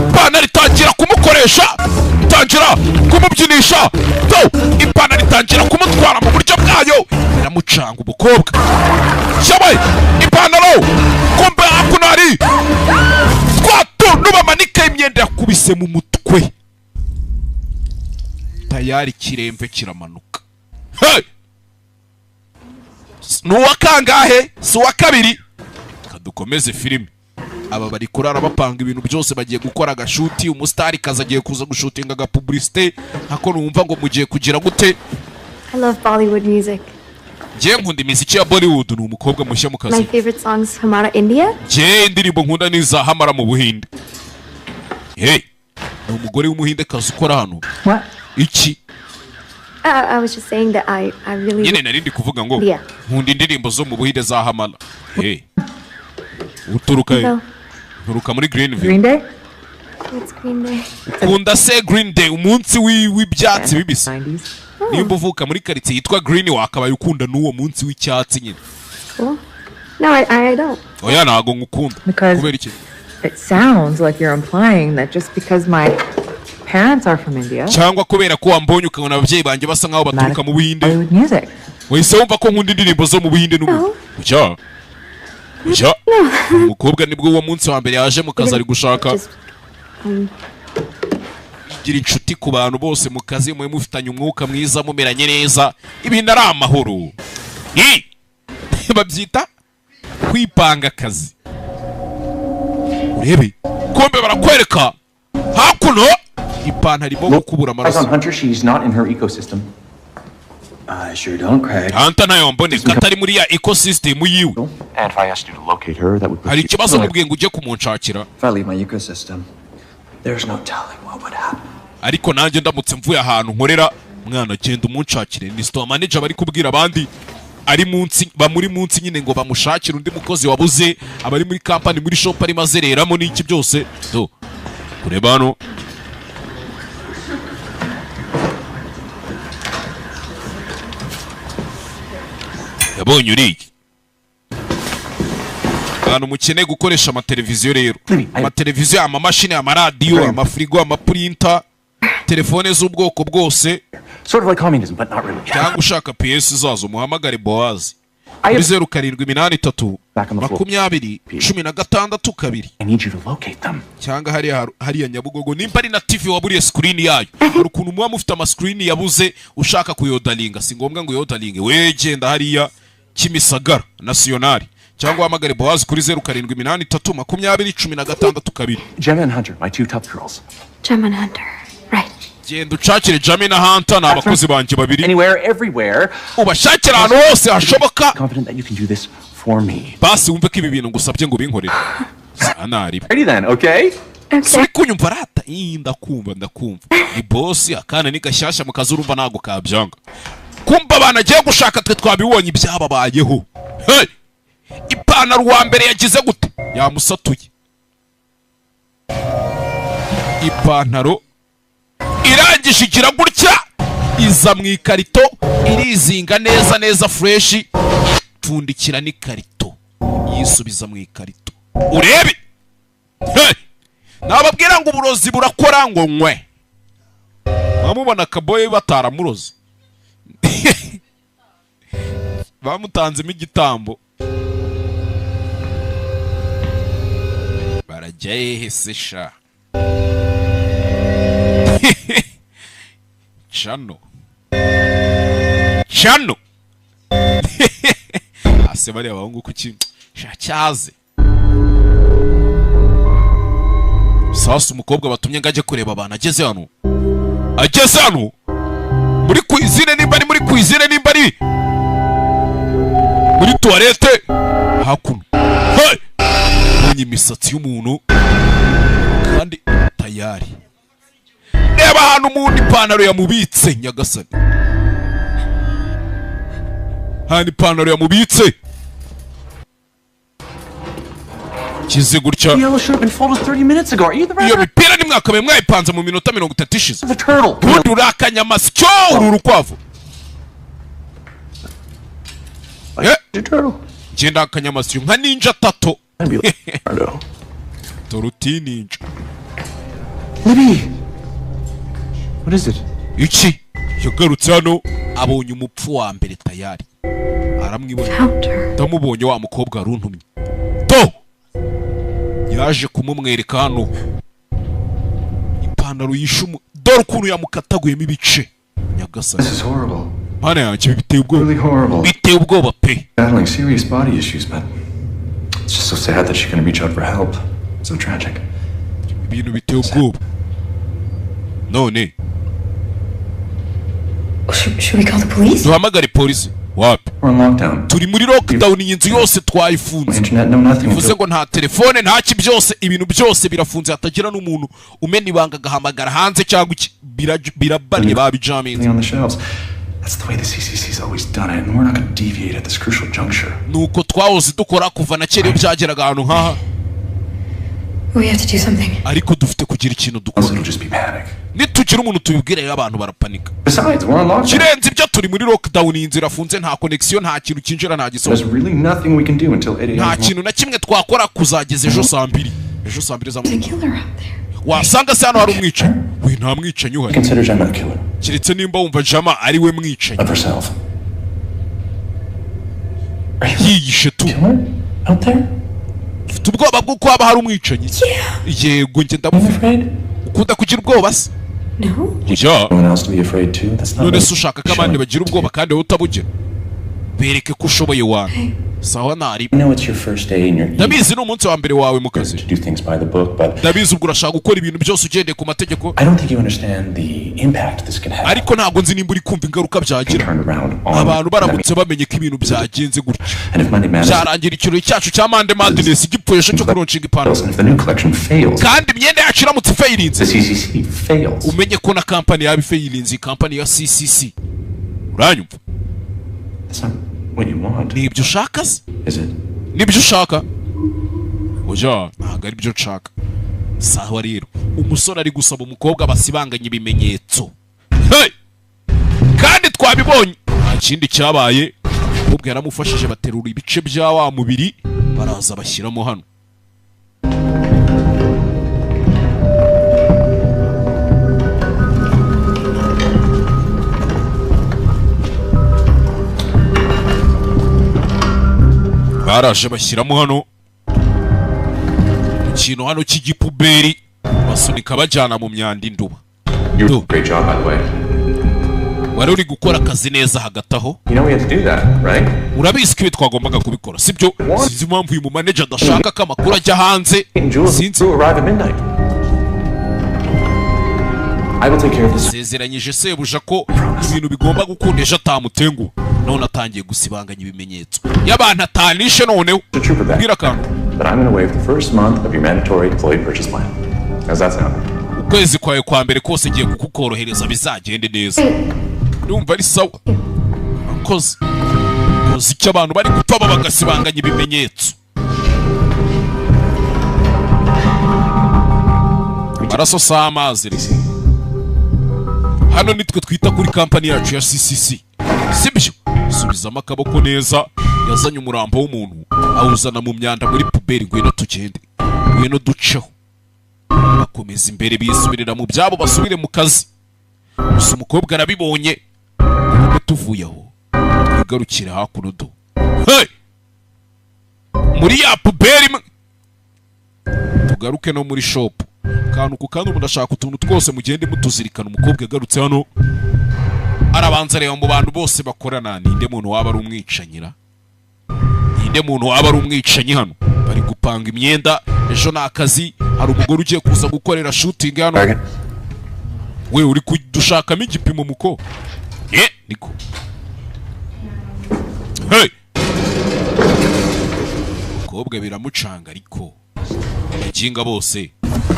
A: Ipantaro itangira kumukoresha. Itangira kumubyinisha. Ipantaro itangira kumutwara mu buryo bwayo. Iramucanga umukobwa. Shabaye ipantaro. Kumbe hakunari. Twatu nubamanika imyenda yakubise mu mutwe. Tayari kiremve kiramanuka. Hey! Nuwa kangahe? Si wa kabiri. Kadukomeze filime. aba bari kurara bapanga ibintu byose bagiye gukora agashuti umusitari kaza agiye kuza gushutinga aga publicité hako numva ngo mugiye kugira gute.
G: I love Bollywood music.
A: Je nkunda imiziki ya Bollywood ni umukobwa mushya mu kazi.
G: My favorite songs Hamara India.
A: Je indirimbo nkunda ni za Hamara mu Buhinde. Hey, ni umugore w'umuhinde kazi ukora hano.
F: What?
A: Iki?
G: I was just saying that I really.
A: Nyine narindi kuvuga ngo nkunda indirimbo zo mu Buhinde za Hamara. Hey. Uturuka he? Uturuka muri Greenville.
I: Green Day?
G: It's Green Day.
A: Kunda se Green Day umunsi w'ibyatsi bibisi. Nimba uvuka muri quartier yitwa Green wakabaye ukunda n'uwo munsi w'icyatsi nyine.
G: Cool. No, I don't.
A: Oya nago ngukunda. Kubera iki?
I: It sounds like you're implying that just because my parents are from India.
A: Cyangwa kubera ko wambonye ukabona ababyeyi banjye basa nkaho baturuka mu Buhinde.
I: Bollywood music.
A: Wese wumva ko nkunda indirimbo zo mu Buhinde n'ubu. Cya. Cya. Umukobwa nibwo uwo munsi wa mbere yaje mu kazi ari gushaka. Gira inshuti ku bantu bose mu kazi mwe mufitanye umwuka mwiza mumeranye neza ibintu ari amahoro. Babyita kwipanga akazi. Urebe kombe barakwereka hakuno ipantaro irimo gukubura amaraso.
B: Hunter, she's not in her ecosystem.
E: I sure don't, Craig.
A: Hunter nayo mboneka atari muri ya ecosystem yiwe.
B: And if I asked you to locate her, that would.
A: Hari ikibazo mubwiye ngo ujye kumunshakira.
E: If I leave my ecosystem, there's no telling what would happen.
A: Ariko nanjye ndamutse mvuye ahantu nkorera mwana genda umunshakire. Ni store manager bari kubwira abandi ari munsi bamuri munsi nyine ngo bamushakire undi mukozi wabuze abari muri company muri shop ari mazereramo n'iki byose. Do kureba hano yabonye uri abantu mukeneye gukoresha amateleviziyo rero amateleviziyo amamashini amaradiyo amafrigo amaprinter telefone z'ubwoko bwose
B: sort of like communism but not really.
A: Cyangwa ushaka PS zazo muhamagare Boaz kuri 0783 2016
B: I need you to locate them.
A: Cyangwa hariya Nyabugogo nimba ari na TV waburiye screen yayo hari ukuntu muba mufite ama screen yabuze ushaka kuyodalinga si ngombwa ngo yodalinge wegenda hariya Kimisagara Nationali cyangwa hamagare Boaz kuri 0783 2016
B: Gemma and Hunter, my two top girls.
C: Gemma and Hunter, right.
A: Genda ucakire Gemma na Hunter ni abakozi banjye babiri.
B: Anywhere, everywhere.
A: Ubashakira ahantu hose hashoboka.
B: Confident that you can do this for me.
A: Basi wumve ko ibi bintu ngusabye ngo binkorere. Sanari.
B: Ready then, okay?
A: Suri kunyumva rata. Ndakumva. Ni boss akana ni gashyashya mu kazi urumva nago kabyanga. Kumba banagiye gushaka twe twabibonye ibyababayeho. Hey! Ipantaro wa mbere yagize gute? Yamusatuye. Ipantaro irangije igira gutya iza mu ikarito irizinga neza fresh pfundikira n'ikarito yisubiza mu ikarito urebe. Hey! Nababwira ngo uburozi burakora ngo nkwe bamubona kaboye bataramurozi bamutanzemo igitambo barajya hehe se sha Chano ase bari abahungu kuki cyaze sasa umukobwa batumye ngaje kureba abana ageze hano muri cuisine nimba ari muri cuisine nimba ari muri toilette hakuno. Hey! Bonye imisatsi y'umuntu kandi tayari reba hano umuntu ipantaro yamubitse nyagasani hani ipantaro yamubitse kize gutya.
B: Yellow should have been folded 30 minutes ago. Are you the
A: iyo mipira ni mwakabaye mwayipanze mu minota 30 ishize.
B: The turtle.
A: Bundi urakanyamasyo urukwavu.
B: The turtle.
A: Genda akanyamasyo nka ninja tato. Toruti ninja.
B: Libby. What is it?
A: Iki yagarutse hano abonye umupfu wa mbere tayari aramwibona ndamubonye wa mukobwa aruntumye to yaje kumumwereka hano ipantaro yishumu dore ukuntu yamukataguyemo ibice nyagasani.
B: This is horrible.
A: Mana yanjye biteye ubwoba.
B: Really horrible.
A: Biteye ubwoba pe.
B: Battling serious body issues, but it's just so sad that she couldn't reach out for help. So tragic.
A: ibintu biteye ubwoba none
C: Should we call the police?
A: duhamagare polisi wapi
B: We're in lockdown.
A: turi muri lockdown iyi nzu yose twayifunze
B: Internet, no nothing.
A: bivuze ngo nta telefone nta ki byose ibintu byose birafunze hatagira n'umuntu umena ibanga agahamagara hanze cyangwa birabanye babijaminze
B: on the shelves. That's the way the CCC's always done it, and we're not going to deviate at this crucial juncture.
A: nuko twahoze dukora kuva na kera iyo byageraga ahantu nk'aha
C: We have to do something.
A: ariko dufite kugira ikintu dukora
B: It'll just be panic.
A: nitugira umuntu tubibwire rero abantu barapanika
B: Besides, we're on lockdown.
A: kirenze ibyo turi muri lockdown iyi nzu irafunze nta connection nta kintu kinjira nta
B: There's
A: gisohoka
B: really nothing we can do until 8
A: nta
B: a.m.
A: kintu na kimwe twakora kuzageza ejo saa mbiri za mu
C: Killer out there.
A: wasanga se hano hari umwicanyi we nta mwicanyi uhari
B: Consider Gemma a killer
A: keretse nimba wumva jama ari we mwicanyi
B: of herself.
A: yiyishe tu
B: Killer out there?
A: ufite ubwoba bw'uko haba hari umwicanyi yego njye
B: I'm
A: ndamuvuga
B: afraid.
A: ukunda kugira ubwoba se
C: No?
A: ujya
B: Anyone else to be afraid too? That's not.
A: none
B: like
A: se ushaka ko abandi bagira ubwoba kandi wowe utabugira bereke ko ushoboye wantu sawa ntari
B: I know it's your first day and you're eager
A: ndabizi ni umunsi wa mbere wawe mu kazi
B: to do things by the book, but
A: ndabizi ubwo urashaka gukora ibintu byose ugendeye ku mategeko
B: I don't think you understand the impact this can have.
A: ariko ntabwo nzi nimba uri kumva ingaruka byagira
B: Turned around on
A: abantu
B: me.
A: baramutse bamenye ko ibintu byagenze gutya
B: And if Monday Madness
A: byarangira ikirori cyacu cya mande madness igipfuresho cyo kuronshinga ipantaro
B: fails, and if the new collection fails,
A: kandi imyenda yacu iramutse
B: the
A: ifayirinze
B: CCC fails.
A: umenye ko na kampani yaba ifayirinze kampani ya CCC uranyumva
B: That's not what you want,
A: ni ibyo ushaka se
B: is it?
A: nibyo ushaka oya ntabwo ari byo nshaka sawa rero umusore ari gusaba umukobwa basibanganya ibimenyetso hey! kandi twabibonye nta kindi cyabaye umukobwa yaramufashije baterura ibice bya wa mubiri baraza bashyiramo hano baraje bashyiramo hano ikintu hano cy'igipuberi basunika bajyana mu myanda induba
B: You did a great job, by the way.
A: wari uri gukora akazi neza hagati aho
B: You know we had to do that, right?
A: urabizi ko ibi twagombaga kubikora sibyo sinzi impamvu uyu mumaneja adashaka ko amakuru ajya hanze
B: And Jules
A: sinzi
B: will arrive at midnight. I will take care of this.
A: sezeranyije sebuja ko ibintu bigomba gukunda ejo atamutenguha none atangiye gusibanganya ibimenyetso y'abantu atanishe noneho
B: The trooper back.
A: bwira akantu
B: But I'm going to waive the first month of your mandatory employee purchase plan. How's that sound?
A: ukwezi kwawe kwa mbere kose ngiye kukukorohereza bizagende neza ndumva ari sawa akoze koze icyo abantu bari gupfa bagasibanganya ibimenyetso amaraso si amazi rero hano nitwe twita kuri kampani yacu ya CCC sibyo subizamo akaboko neza yazanye umurambo w'umuntu awuzana mu myanda muri puberi ngwino tugende ngwino duceho bakomeza imbere bisubirira mu byabo basubire mu kazi gusa umukobwa arabibonye nubwo tuvuye aho twigarukire hakuno do hey! muri ya puberi tugaruke no muri shop kantu ku kandi umuntu ashaka utuntu twose mugende mutuzirikana umukobwa yagarutse hano arabanza reba mu bantu bose bakorana ninde muntu waba ari umwicanyira ninde muntu waba ari umwicanyi hano bari gupanga imyenda ejo ni akazi hari umugore ugiye kuza gukorera shooting hano we uri kudushakamo igipimo muko niko hey umukobwa biramucanga ariko abaginga bose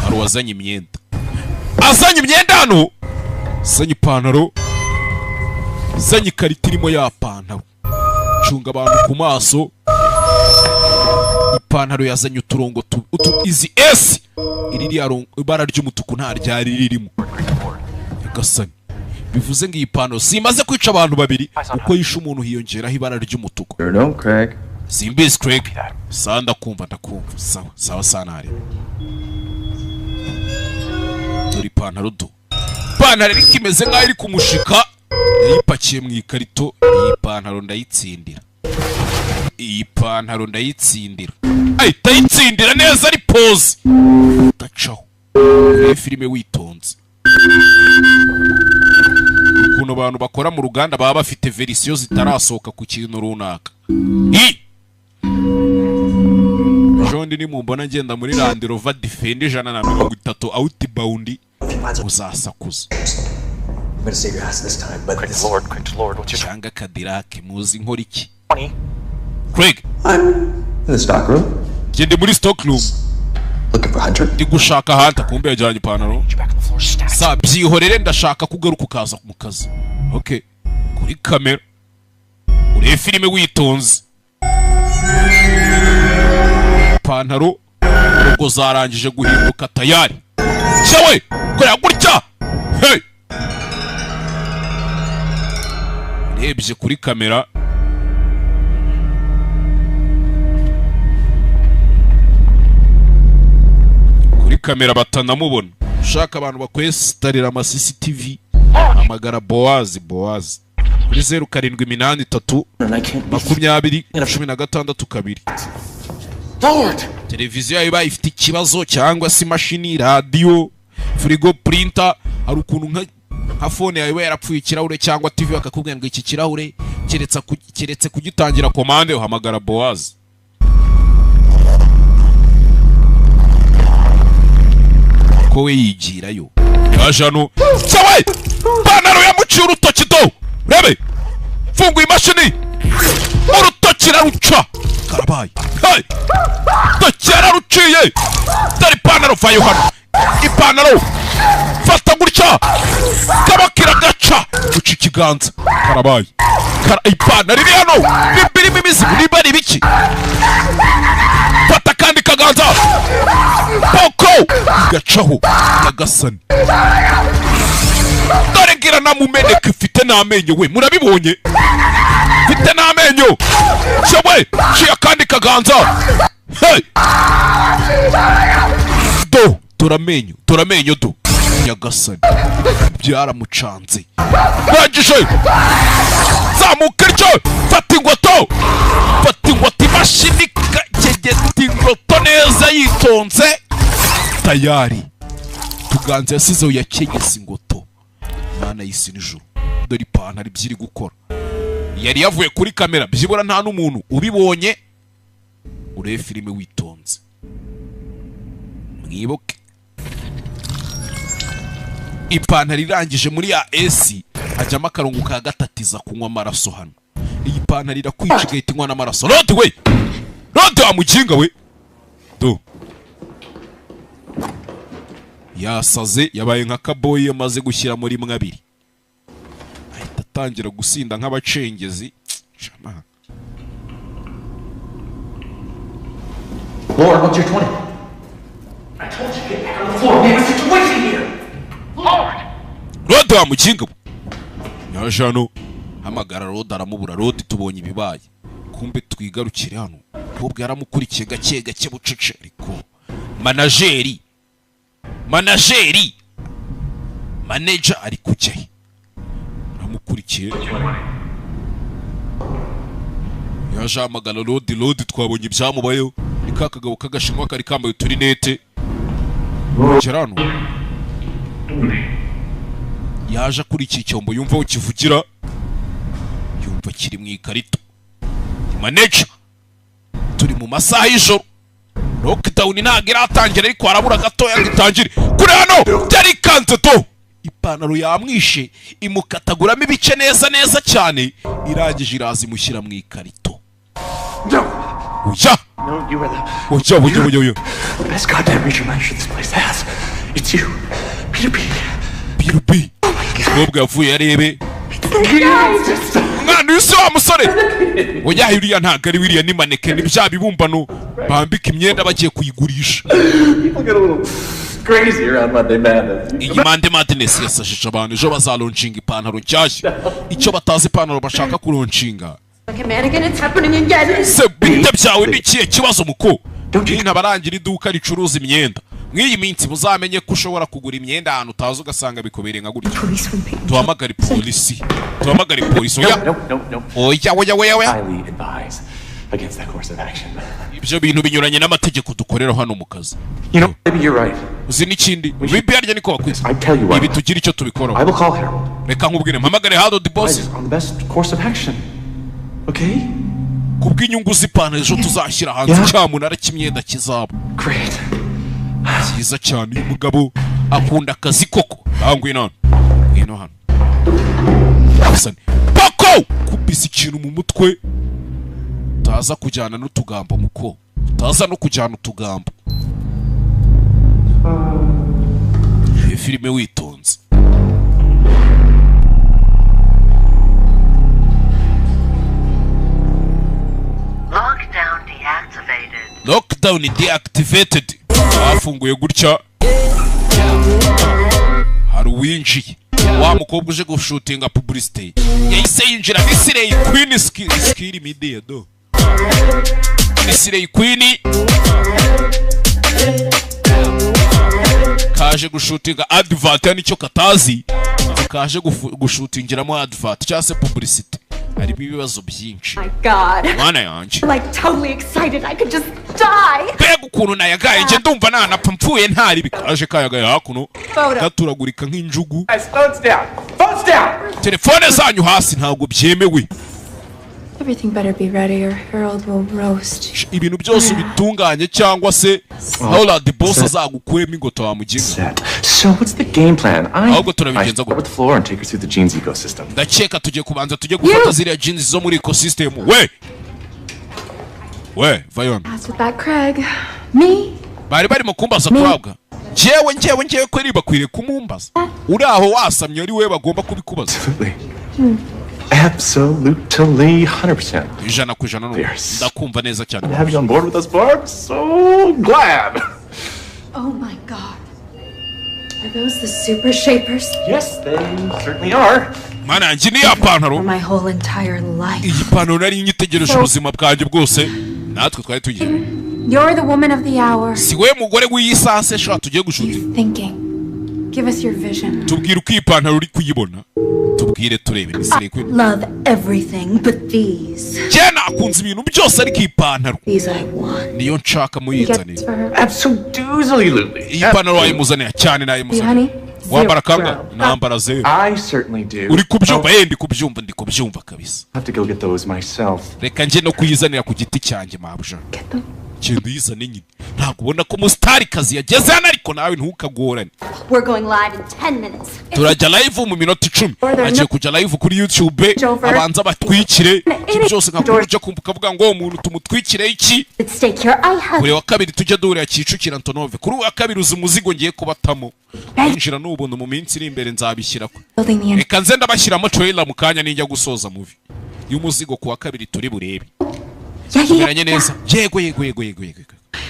A: hari uwazanye imyenda azanye imyenda hano azanye ipantaro azanye ikarita irimo ya pantaro cunga abantu ku maso ipantaro yazanye uturongo izi S iri ibara ry'umutuku nta ryari ririmo yagasanye bivuze ngo iyi pantaro simaze kwica abantu babiri uko yishe umuntu hiyongeraho ibara ry'umutuku simbizi Craig sawa ndakumva sawa sanare dore ipantaro ipantaro ariko imeze nk'aho iri kumushika yayipakiye mu ikarito iyi pantaro ndayitsindira ahita ayitsindira neza ari pose udacaho urebe filime witonze ukuntu abantu bakora mu ruganda baba bafite verisiyo zitarasohoka ku kintu runaka ejo bundi nimumbona ngenda muri Land Rover Defender 130 outbound uzasakuza.
E: I'm gonna save your ass this time, but
B: Quick Lord, what's your
A: cyanga Cadillac muzi nkora iki? Craig,
E: I'm in the stock room.
A: ngende muri stock room.
E: Looking for Hunter.
A: Ndi gushaka Hunter kumbe yajyanye ipantaro. Sa byihorere ndashaka kugaruka ukaza mu kazi. Okay. Kuri kamera. Uri filime witonze. Ipantaro ubwo zarangije guhinduka tayari. Cyawe, kora gutya. Hey. Rebye kuri kamera. Kuri kamera batanamubona. Ushaka abantu bakwesitarira ama CCTV. Amagara Boaz. Kuri 0783
E: Lord!
A: televiziyo yawe ifite ikibazo cyangwa se imashini, radio, frigo, printer, hari ukuntu nka phone yawe yarapfuye ikirahure cyangwa TV bakakubwira ngo iki kirahure keretse kugitangira komande uhamagara Boaz. Ko we yigirayo yajano cyawe panaro yamuciye urutoki do rebe fungu imashini urutoki raruca karabaye hey dokera ruciye dore panaro vayo hano ipanaro fata gutya kabakira gaca uca ikiganza karabaye ipanaro iri hano birimo imizigo niba ari biki fata kandi kaganza poko gacaho nagasani dore ngira namumeneka ifite n'amenyo we murabibonye ifite n'amenyo cyawe ciya kandi kaganza hey do turamenyo do nyagasani byaramucanze bagije zamuka iryo fata ingwato imashini kegeta ingwato neza yitonze tayari tuganze yasizeho yakenyese ingoto mana y'isi n'ijuru dore ipantaro ibyiri gukora yari yavuye kuri kamera byibura nta n'umuntu ubibonye urebe filime witonze mwibuke ipantaro irangije muri ya AC hajyamo akarongo ka gatatiza kunywa amaraso hano iyi pantaro irakwica igahita inywa n'amaraso Rod we Rod wamuginga we do yasaze yabaye nka kaboyi yamaze gushyira muri mwabiri ahita atangira gusinda nk'abacengezi chama
B: Lord, what's your 20? I told you to get back on the floor. We have a situation here. Lord!
A: Rod wamukinga nyajano hamagara Rod aramubura Rod tubonye ibibaye kumbe twigarukire hano kubwo yaramukurikiye gake bucece ariko manager ari kujyahe aramukurikiye yaje amagana Rod twabonye ibyamubayeho ni kakagabo kagashinwa kari kambaye uturinete kirano yaje kuri iki cyombo yumva ukivugira yumva kiri mu ikarito manager turi mu masaha y'ijoro lockdown ntago iratangira ariko harabura gatoya ngo itangire kuri hano byari kanze to ipantaro yamwishe imukataguramo ibice neza cyane irangije iraza imushyira mu ikarito
B: No, you were the best goddamn reason this place has. It's you, Peter B.
A: Ubwo yavuye yarebe mwana wese wa musore oya yuriya ntago ari wiriya ni mannequin bya bibumbano bambika imyenda bagiye kuyigurisha.
B: Crazy around Monday Madness.
A: Iyi Monday Madness yasashije abantu ejo bazalonshinga ipantaro nshyashya icyo batazi ipantaro bashaka kuronshinga. Se bite byawe nikiye kibazo muko ntabarangira iduka ricuruza imyenda mw'iyi minsi muzamenye ko ushobora kugura imyenda ahantu utazi ugasanga bikobereye nka gutyo. Tuhamagare polisi oya
B: highly advise against that course of action.
A: ibyo bintu binyuranye n'amategeko dukorera hano mu kazi.
B: You know, maybe you're right.
A: Uzi n'ikindi bibi arya niko bakwita
B: I tell you what,
A: ibi tugira icyo tubikoraho.
B: I will call Harold.
A: Reka nkubwire mpamagare Harold boss
B: On the best course of action. Okay?
A: kubw'inyungu z'ipantaro ejo tuzashyira hanze cyamunara cy'imyenda kizaba cyiza cyane. uyu mugabo akunda akazi koko. ngwino hano pako kubisa ikintu mu mutwe utaza kujyana n'utugambo muko, utaza no kujyana utugambo. iyi filime witonze. Lockdown deactivated. Bafunguye gutya hari uwinjiye, wa mukobwa uje gushutinga publicity yahise yinjira. ni Slay Queen skill media do. ni Slay Queen kaje gushutinga advert, nicyo katazi, kaje gushutingiramo advert cyangwa se publicity. harimo ibibazo byinshi.
D: My God.
A: Mwana yanjye.
D: Like totally excited. I could just die.
A: Mbega ukuntu nayagaye nje ndumva nanapfa mpfuye ntari bikaje kayagaye hakuno gaturagurika nk'injugu. Telefone zanyu hasi ntabwo byemewe.
C: Everything better be ready or Harold will roast.
A: Ibintu byose bitunganye cyangwa se Harold the boss azagukwema ingoto wamuginga.
E: So what's the game plan?
A: Ahubwo turabigenza
E: go with the floor and take her through the jeans ecosystem.
A: Ndakeka tujye kubanza tujye gufata ziriya jeans zo muri ecosystem. We Vayon.
C: As with that Craig. Me?
A: Bari mu kumbaza twabwa. Njyewe kweri bakwiriye kumumbaza. Uri aho wasamye ari we bagomba kubikubaza.
E: Absolutely 100%.
A: Ijana ku ijana ndakumva neza cyane.
E: Have you on board with us, Barb? So glad.
C: Oh my God. Are those the super shapers?
E: Yes, they certainly are.
A: Mana yanjye ni ya pantaro.
C: My whole entire life.
A: Iyi pantaro nari nyitegereje ubuzima bwanjye bwose. Natwe twari tugiye.
C: You're the woman of the hour.
A: Si we mugore w'iyisase shaka tugiye gushuti.
C: Thinking. Give us your vision.
A: Tubwire uko iyi pantaro uri kuyibona. Tubwire turebe ni Slay Queen.
D: Love everything but these.
A: Jena akunze ibintu byose ariko iyi pantaro.
D: These I want.
A: Niyo nshaka muyizane.
E: Absolutely.
A: Iyi pantaro wayimuzanira cyane nayimuzanira. Wambara kanga nambara zero.
E: I certainly do.
A: Uri kubyumva ndi kubyumva kabisa.
E: I have to go get those myself.
A: Reka nje no kuyizanira ku giti cyanjye mabuje. Kintu yizane nyine. Ntabwo ubona ko mustari kazi yageze hano ariko nawe ntukagorane.
D: We're going live in 10 minutes.
A: Turajya live mu minota 10. Agiye kujya live kuri YouTube. Abanza batwikire. Byose nkakuruje kumbuka vuga ngo umuntu tumutwikire iki. Kuri wa kabiri tujya duhurira Kicukira Antonove. Kuri wa kabiri uzi umuzigo ngiye kubatamo. Injira n'ubuntu mu minsi iri imbere nzabishyira ko. Reka nze ndabashyiramo trailer mu kanya ninjya gusoza movie. Y'umuzigo ku wa kabiri turi burebe. Neza. Yego.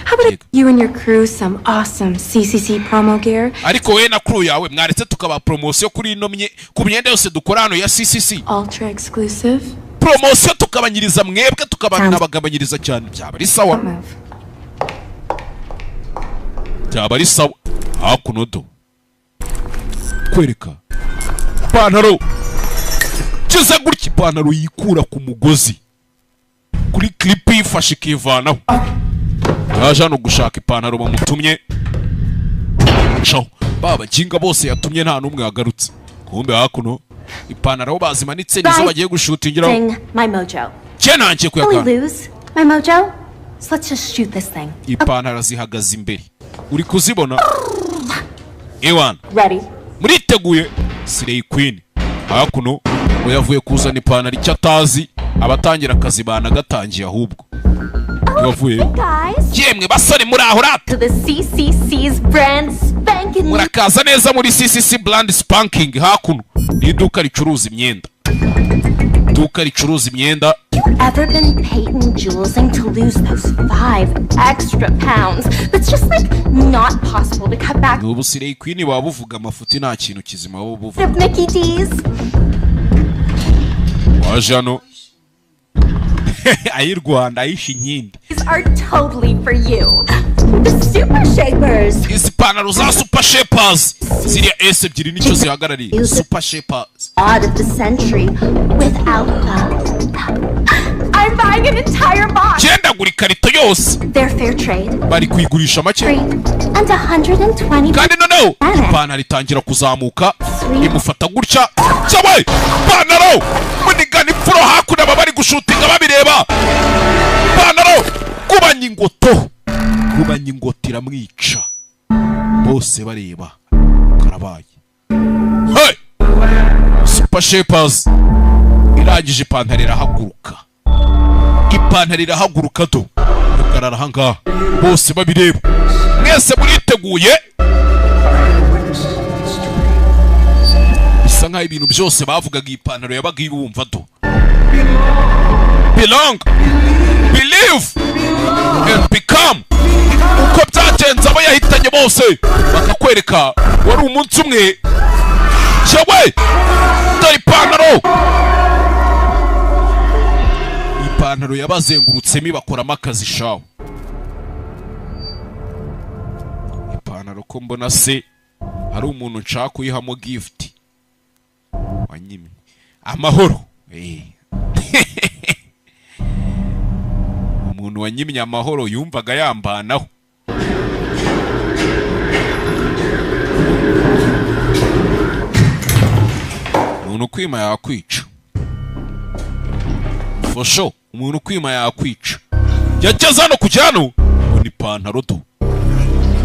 C: How about you and your crew some awesome CCC promo gear?
A: Ariko we na crew yawe mwaretse tukaba promotion kuri ino ku myenda yose dukora hano ya CCC.
C: Ultra exclusive.
A: Promotion tukabanyiriza mwebwe tukabana bagabanyiriza cyane. Byaba ari sawa. Byaba ari sawa. Hakunodo. Kwereka. Pantaro. Kiza gutya pantaro yikura ku mugozi. Kuri clip ifashe ikivanaho. Yaje no gushaka ipantaro bamutumye. Ciao. Baba jinga bose yatumye nta numwe yagarutse. Kumbe hakuno ipantaro bazimanitse nizo bagiye gushutingira.
D: My mojo.
A: Cyenanje kuyaka.
D: Lose my mojo. So let's just shoot this thing.
A: Ipantaro zihagaze imbere. Uri kuzibona? Ewan.
D: Ready.
A: Muriteguye Slay Queen. Hakuno yavuye kuzana ipantaro icyatazi abatangira akazi bana gatangiye ahubwo. Yavuye. Yemwe basore muri aho rata.
D: To the CCC's brand spanking.
A: Murakaza neza muri CCC brand spanking hakuno. Ni iduka ricuruza imyenda. Duka ricuruza imyenda.
D: Ever been painting jewelsing to lose those 5 extra pounds? That's just like not possible to cut back.
A: Ubu Slay Queen babuvuga amafuti nta kintu kizima bo buvuga.
D: Nikki D's.
A: Wajano. Ayir Rwanda ayishi nkindi.
D: These are totally for you. The super shapers.
A: Izi pantaro za super shapers. Ziriya S ebyiri nicyo zihagarariye. Super shapers.
D: Out of the century without them. I'm buying an entire box.
A: Genda guri karito yose.
D: They're fair trade.
A: Bari kuyigurisha make.
D: And 120.
A: Kandi none noneho ipantaro itangira kuzamuka imufata gutya cyawe ipantaro munigana imfuro hakuno bari gushutinga babireba ipantaro kubanya ingoto iramwica bose bareba karabaye. Hey! Super Shapers irangije ipantaro irahaguruka do mugarara ahangaha bose babireba mwese muriteguye bisa nkaho ibintu byose bavugaga ipantaro yabaga ibumva do. Belong, believe and become. Uko byagenze abo yahitanye bose bakakwereka wari umunsi umwe cyawe dore ipantaro yabazengurutsemo bakoramo akazi shawe. Ipantaro ko mbona se hari umuntu nshaka kuyihamo gift wanyimye amahoro. Umuntu wanyimye amahoro yumvaga yambanaho. Umuntu kwima yakwica for sure. Umuntu kwima yakwica yageze hano kujyano ni ipantaro do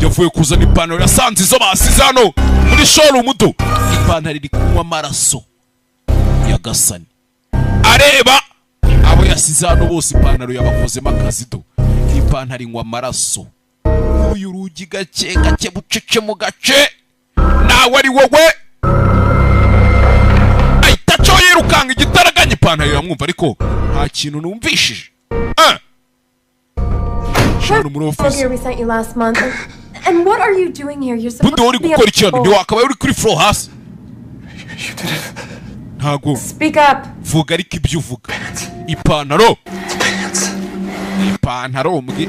A: yavuye kuzana ipantaro yasanze izo basize hano muri showroom do. Ipantaro iri kunywa amaraso ya Gasani areba abo yasize hano bose ipantaro yabakozemo akazi do. Ipantaro inywa amaraso uyu rugi gake bucece mu gace nawe ari wowe ahita yirukanga igitaraganya ipantaro iramwumva ariko nta kintu numvishije.
C: We sent you last month. And what are you doing here? You're supposed to be
A: gukora ikintu ntiwakabaye uri kuri floor hasi. Ntago
C: Speak up.
A: vuga ariko ibyo uvuga. Ipantaro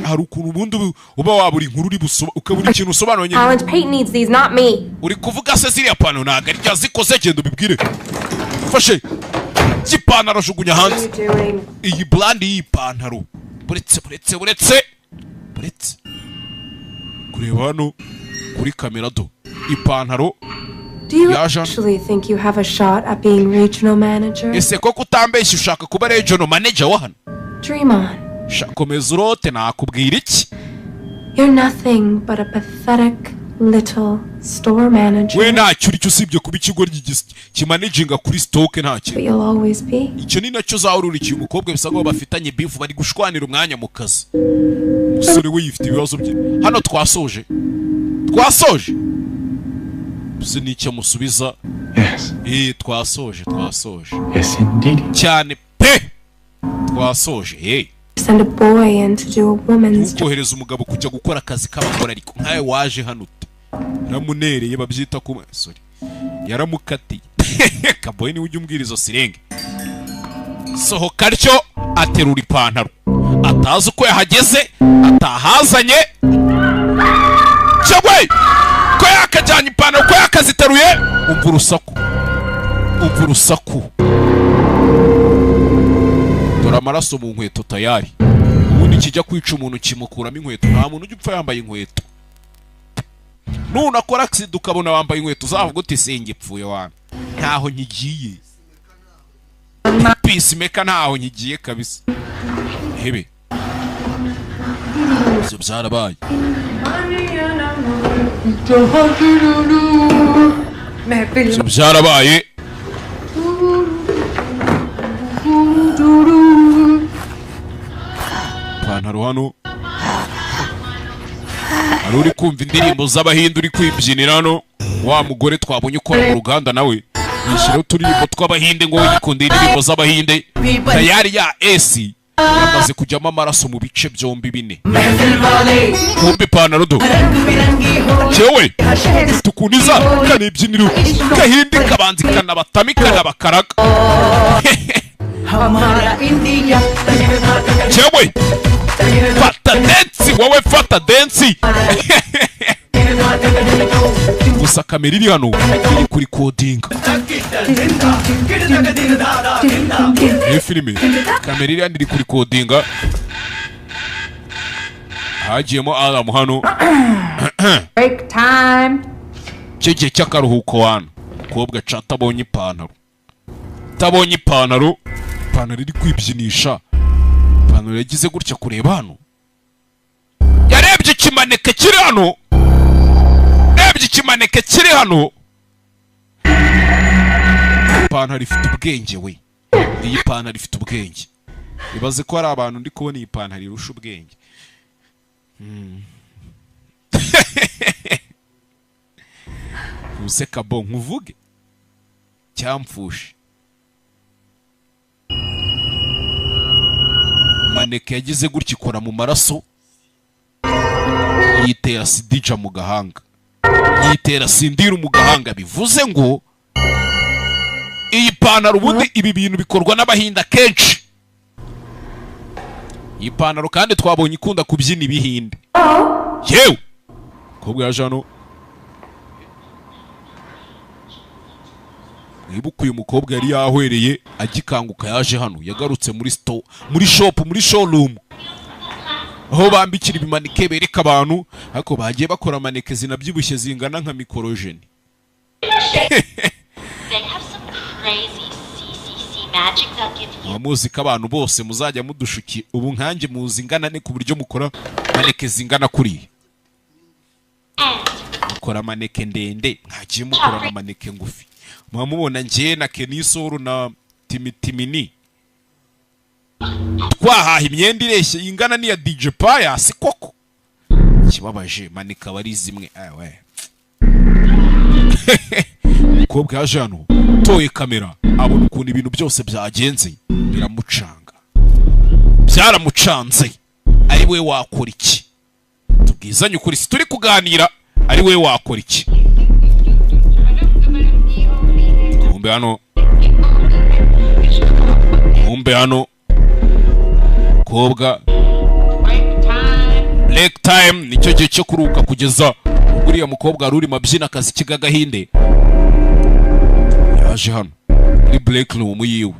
A: hari ukuntu ubundi uba wabura inkuru uri ukabura ikintu usobanura nyine.
C: Alan Payton needs these, not me.
A: Uri kuvuga se ziriya pantaro ntago ari yazikoze genda ubibwire. Fashe ipantaro jugunya hanze. Iyi brand y'ipantaro buretse kureba hano kuri kamera do. Ipantaro
C: Do you actually think you have a shot at being regional manager?
A: ese koko utambeshye ushaka kuba regional manager wa hano?
C: Dream on.
A: Shakomeza urote nakubwira iki?
C: You're nothing but a pathetic little store manager.
A: We ntacyo uri cyo usibye kuba ikigo kimanaginga kuri stock ntacyo.
C: But you'll always be.
A: Icyo ni nacyo zawururikiye umukobwa bisa ngo bafitanye beef bari gushwanira umwanya mu kazi. Musore we yifite ibibazo bye. Hano twasoje. Bise nicyo musubiza.
B: Yes.
A: Twasoje.
B: Yes, indeed.
A: Cyane pe. Twasoje.
C: Send a boy in to do a woman's job.
A: Kohereza umugabo kujya gukora akazi k'abagore ariko nkawe waje hano ute. Ramunereye babyita ku sorry. Yaramukatiye. Kaboy ni ujye umbwira izo sirenge. Sohoka ryo aterura ipantaro. Atazi uko yahageze, atahazanye. Cyagwe! Ko yakajyanye ipantaro ko yakaziteruye. Umva urusaku. Dore amaraso mu nkweto tayari. Ubundi kijya kwica umuntu kimukuramo inkweto. Nta muntu ujya upfa yambaye inkweto. Nunakora accident ukabona wambaye inkweto uzavuga uti singipfuye wana. Ntaho nkigiye. Peacemaker ntaho nkigiye kabisa. Hebe. Ibyo byarabaye. Ibyo byarabaye. Pantaro hano hari uri kumva indirimbo z'Abahinde uri kwibyinira hano. Wa mugore twabonye ukora mu ruganda nawe yishyiraho turirimbo tw'Abahinde ngo yikunda indirimbo z'Abahinde. Tayari ya AC yamaze kujyamo amaraso mu bice byombi bine. Kumbe ipantaro do cyewe tukuniza kanibyiniro Gahinde kabanzi kanabatamika n'abakaraga. Cyewe fata dance wowe fata dance. Gusa kamera iri hano iri kuri coding. Filime kamera iri hano iri kuri coding. Hagiyemo Adam hano.
I: Break time.
A: cyo gihe cy'akaruhuko wana umukobwa aca atabonye ipantaro ipantaro iri kwibyinisha, ipantaro yagize gutya kureba hano, yarebye ikimaneke kiri hano, ipantaro ifite ubwenge we, iyi pantaro ifite ubwenge. Ibaze ko hari abantu ndi kubona iyi pantaro irusha ubwenge. Useka bo nkuvuge cyamfushe. Maneke yagize gutya ikora mu maraso, yitera sidija mu gahanga, yitera sindira mu gahanga. Bivuze ngo iyi pantaro ubundi ibi bintu bikorwa n'abahinda kenshi. Iyi pantaro kandi twabonye ikunda kubyina ibihinde. Yewe kobwa yaje hano, mwibuka uyu mukobwa yari yahwereye agikanguka, yaje hano yagarutse muri showroom aho bambikira ibimanike bereka abantu, ariko bagiye bakora maneke zinabyibushye zingana nka mikorojeni. Muzi ko abantu bose muzajya mudushuki ubu nkanjye muzi ingana ne ku buryo mukora maneke zingana kuri, mukora maneke ndende, mwagiye mukora na maneke ngufi. Mwamubona njye na Kenisoro na Timini twahaha imyenda ireshye ingana niya DJ Pius koko. Kibabaje maneke abari zimwe awe. Umukobwa yaje hano toye kamera abona ukuntu ibintu byose byagenze, byaramucanze. Ari we wakora iki? Tubwizanye ukuri, si turi kuganira. Ari we wakora iki? Umbe hano kobwa break time nicyo gihe cyo kuruka kugeza uriya mukobwa ari mabyina akazi kigagahinde. Yaje hano muri break room yiwe,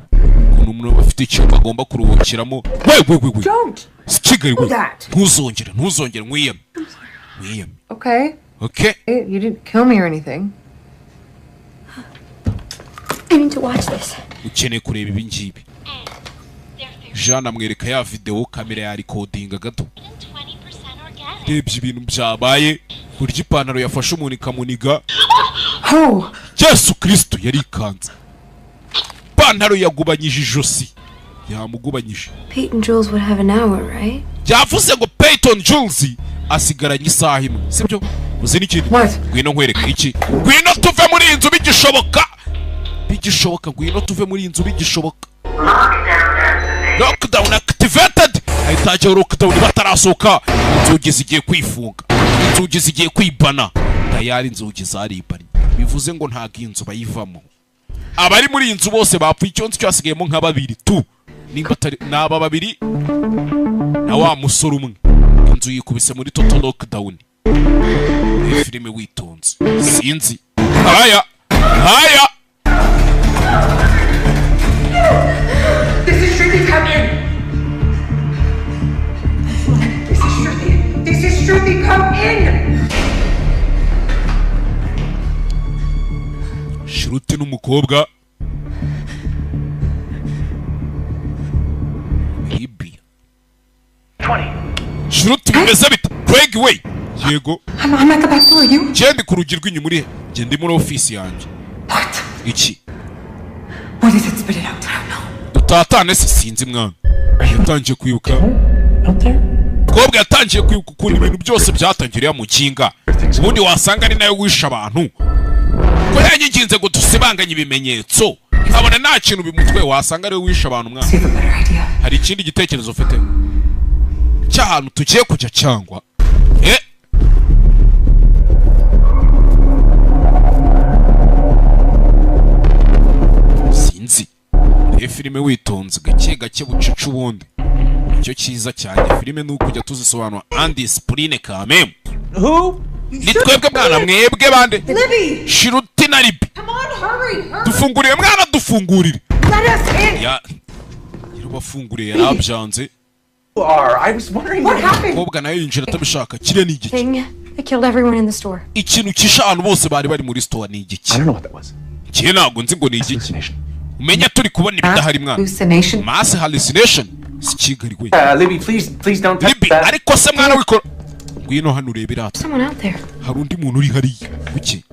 A: umuntu bafite icyumba agomba kuruhukiramo. We Kigali we, ntuzongere mwiyeme.
I: Okay.
A: Okay.
I: You didn't kill me or anything.
H: I need to watch this.
A: Ukeneye kureba ibi ngibi. Jean amwereka ya video kamera ya recording gato. Rebye ibintu byabaye, kurya ipantaro yafashe umuntu ikamuniga. Yesu Kristo yari ikanze. Ipantaro yagubanyije ijosi. Yamugubanyije.
C: Peyton Jules would have an hour, right?
A: Yavuze ngo Peyton Jules asigaranye isaha imwe, sibyo? Uzi n'ikindi? Ngwino nkwereka iki? Ngwino tuve muri inzu bigishoboka. Ngwino tuve muri inzu bigishoboka. Lockdown activated. Ahitaje lockdown batarasoka. Inzugi zigiye kwifunga. Inzugi zigiye kwibana. Tayari inzugi zaribanye. Bivuze ngo nta ginzu bayivamo. Abari muri inzu bose bapfuye, icyonzi cyasigayemo nka babiri tu. Nimba tari naba babiri na wa musoro umwe. Inzu yikubise muri total lockdown. Filime witonze. Sinzi. Haya.
J: This is Shruti, come in! This is Shruti, come in!
A: Shruti n'umukobwa Libya.
J: 20.
A: Shruti bimeze bite? Craig way. Yego.
J: I'm at the back door, you?
A: Gende ku rugi rw'inyuma uri he? Gende muri office yanjye.
J: What?
A: Iki?
J: What is it? Spit it out. I don't know.
A: Dutatane se sinzi mwana. Yatangiye kwibuka. Kobwa yatangiye kwibuka ukuntu ibintu byose byatangiriye mu kinga. Ubundi wasanga ari nayo wisha abantu. Ko yanyiginze ngo dusibanganye ibimenyetso. Nkabona nta kintu bimutwe, wasanga ari wisha abantu mwana. Hari ikindi gitekerezo ufite? Cy'ahantu tugiye kujya cyangwa? Sinzi. Filime witonze gake bucucu ubundi. Icyo cyiza cyane filime nuko ujya tuzisobanura undiscipline kamem.
F: Who?
A: Ni twebwe mwana mwebwe bande?
J: Libby!
A: Shruti na Libby.
J: Come on, hurry!
A: Dufungurire mwana, dufungurire.
J: Let us in!
A: Yarabafunguriye yarabyanze.
F: I was wondering
J: what happened.
A: Kobwa nayo yinjira atabishaka. Kire ni igiki?
C: Thing
H: They killed everyone in the store.
A: ikintu cy'ishanu bose bari bari muri store ni igiki?
E: I don't know what that was.
A: Njye ntabwo nzi ngo ni igiki.
E: Hallucination.
A: Umenya turi kubona ibidahari mwana.
I: Hallucination.
A: Mass hallucination. Si Kigali we.
E: Libby, please don't touch
A: Libby,
E: that.
A: ariko se mwana wikora. Ngwino hano urebe rata.
H: Someone out there.
A: Hari undi muntu uri hariya. Kuki?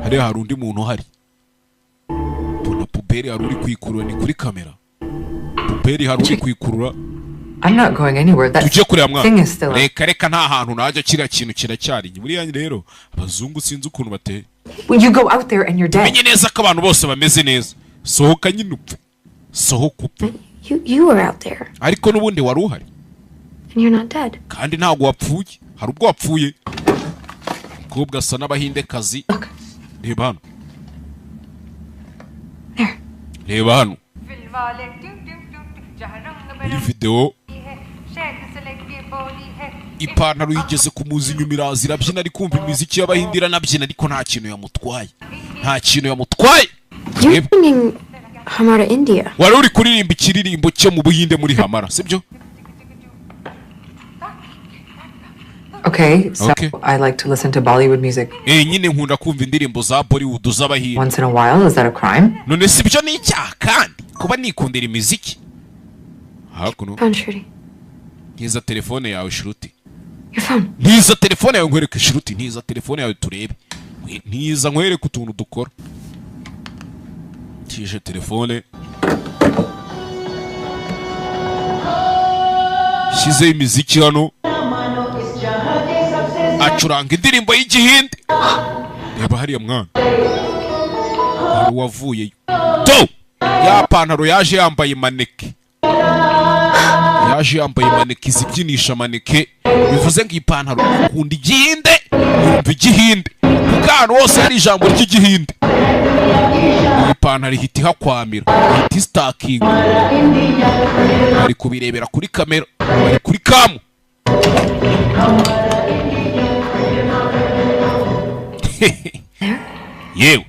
A: Hari undi muntu hari. Bona puberi hari uri kwikurura ni kuri kamera. Puberi hari uri kwikurura.
I: I'm not going anywhere. That
A: Tujye kureba
I: thing
A: mwana.
I: is still up.
A: Reka nta hantu najya kiriya kintu kiracyari. Buriya rero abazungu sinzi ukuntu bateye.
I: When you go out there and you're dead.
A: Menye neza ko abantu bose bameze neza. Sohoka nyine upfe. Sohoka upfe.
H: You were out there.
A: Ariko n'ubundi wari uhari.
H: And you're not dead.
A: Kandi ntabwo wapfuye. Hari ubwo wapfuye. Umukobwa asa n'abahindekazi. Reba hano.
H: There.
A: Reba hano. Muri video ipantaro yigeze kumuza inyuma iraza irabyina ari kumva imiziki y'abahindi iranabyina ariko nta kintu yamutwaye. Nta kintu yamutwaye.
H: You're singing Hamara India.
A: Wari uri kuririmba ikiririmbo cyo mu Buhinde muri Hamara, sibyo?
I: Okay, so
A: Okay.
I: I like to listen to Bollywood music.
A: Nyine nkunda kumva indirimbo za Bollywood z'abahinde.
I: Once in a while, is that a crime?
A: None sibyo ni icyaha kandi kuba nikundira imiziki. Hakuno.
H: Phone shooting.
A: Ntiza telefone yawe Shruti.
H: Your phone.
A: Ntiza telefone yawe nkwereke Shruti, ntiza telefone yawe turebe. Ntiza nkwereke utuntu dukora. Tije telefone. Shize imiziki hano. Acuranga indirimbo y'igihinde. Reba hariya mwana. Hari wavuyeyo. To! Ya pantaro yaje yambaye maneke. Yaje yambaye maneke zibyinisha maneke. Bivuze ngo ipantaro akunda igihinde, yumva igihinde. Mukano wose hari ijambo ry'igihinde. Ipantaro ihita ihakwamira, ihita istaking. Ari kubirebera kuri kamera, ari kuri kamu. Yewe.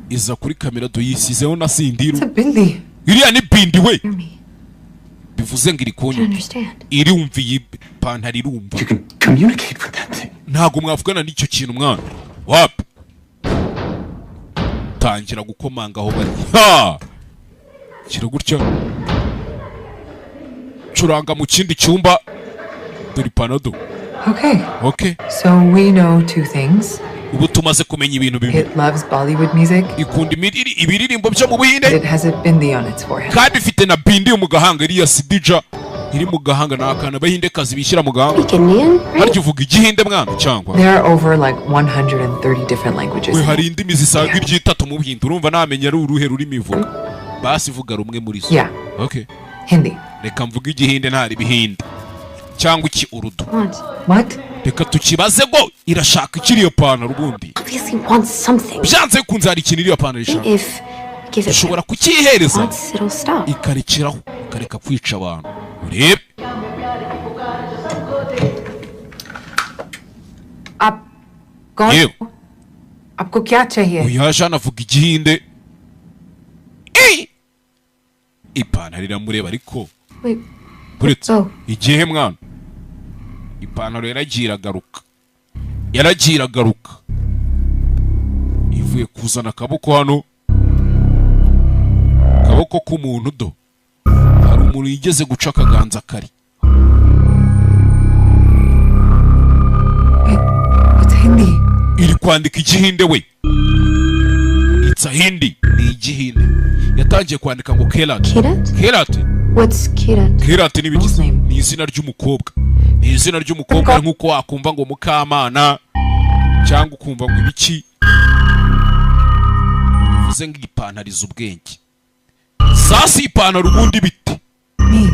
A: Iza kuri kamera tuyisizeho na sindiru.
I: It's a bindi.
A: Iriya ni bindi we.
H: Hear me.
A: Bivuze ngo iri
H: I don't
A: kunywa.
H: understand.
A: Irumva iyi pantaro irumva.
E: You can communicate with that thing.
A: Ntago mwavugana n'icyo kintu mwana. Wapi? Tangira gukomanga aho bari. Ha! Kira gutya. Curanga mu kindi cyumba. Dore panado.
I: Okay.
A: Okay.
I: So we know two things.
A: Ubu tumaze kumenya ibintu bibiri.
I: It loves Bollywood music.
A: Ikunda ibiririmbo byo mu Buhinde.
I: It has a bindi on its forehead.
A: Kandi ifite na bindi yo mu gahanga iriya sidija. Iri mu gahanga n'akana bahinde kazi bishyira mu gahanga.
H: Speak Indian, right?
A: Harya uvuga igihinde mwana cyangwa?
I: There are over like 130 different languages.
A: We hari indimi zisaga iryitatu mu Buhinde. Urumva namenya ari uruhe rurimi ivuga. Basi vuga rumwe muri zo.
I: Yeah.
A: Okay.
I: Hindi.
A: Reka mvuga igihinde ntari bihinde. Cyangwa iki urudu.
I: What?
A: Reka tukibaze ngo irashaka ikiriyo pantaro ubundi.
H: Obviously wants something.
A: Byanze kunze hari ikintu iriyo pantaro ishaka.
H: If gives it
A: Ushobora kukihereza
H: once, it'll stop.
A: ikarekeraho ikareka kwica abantu. Urebe.
I: आप कौन?
A: Yewe.
I: आपको क्या चाहिए?
A: Uyaje anavuga igihinde. Ipantaro iramureba ariko.
H: Wait.
A: Buretse.
H: Oh.
A: Igihe mwana. Ipantaro yaragiye iragaruka. Ivuye kuzana akaboko hano. Akaboko k'umuntu do. Hari umuntu yigeze guca akaganza kari.
I: It's Hindi.
A: Iri kwandika igihinde we. It's a Hindi. Ni igihinde. Yatangiye kwandika ngo Kerat.
H: Kirat?
A: Kerat.
H: What's Kirat?
A: Kerat ni bigize.
I: name?
A: Ni izina ry'umukobwa. Ni izina ry'umukobwa nk'uko wakumva ngo Mukamana cyangwa ukumva ngo ibiki. Bivuze ngo ipantaro izi ubwenge. Sasi ipantaro ubundi biti.
I: Me.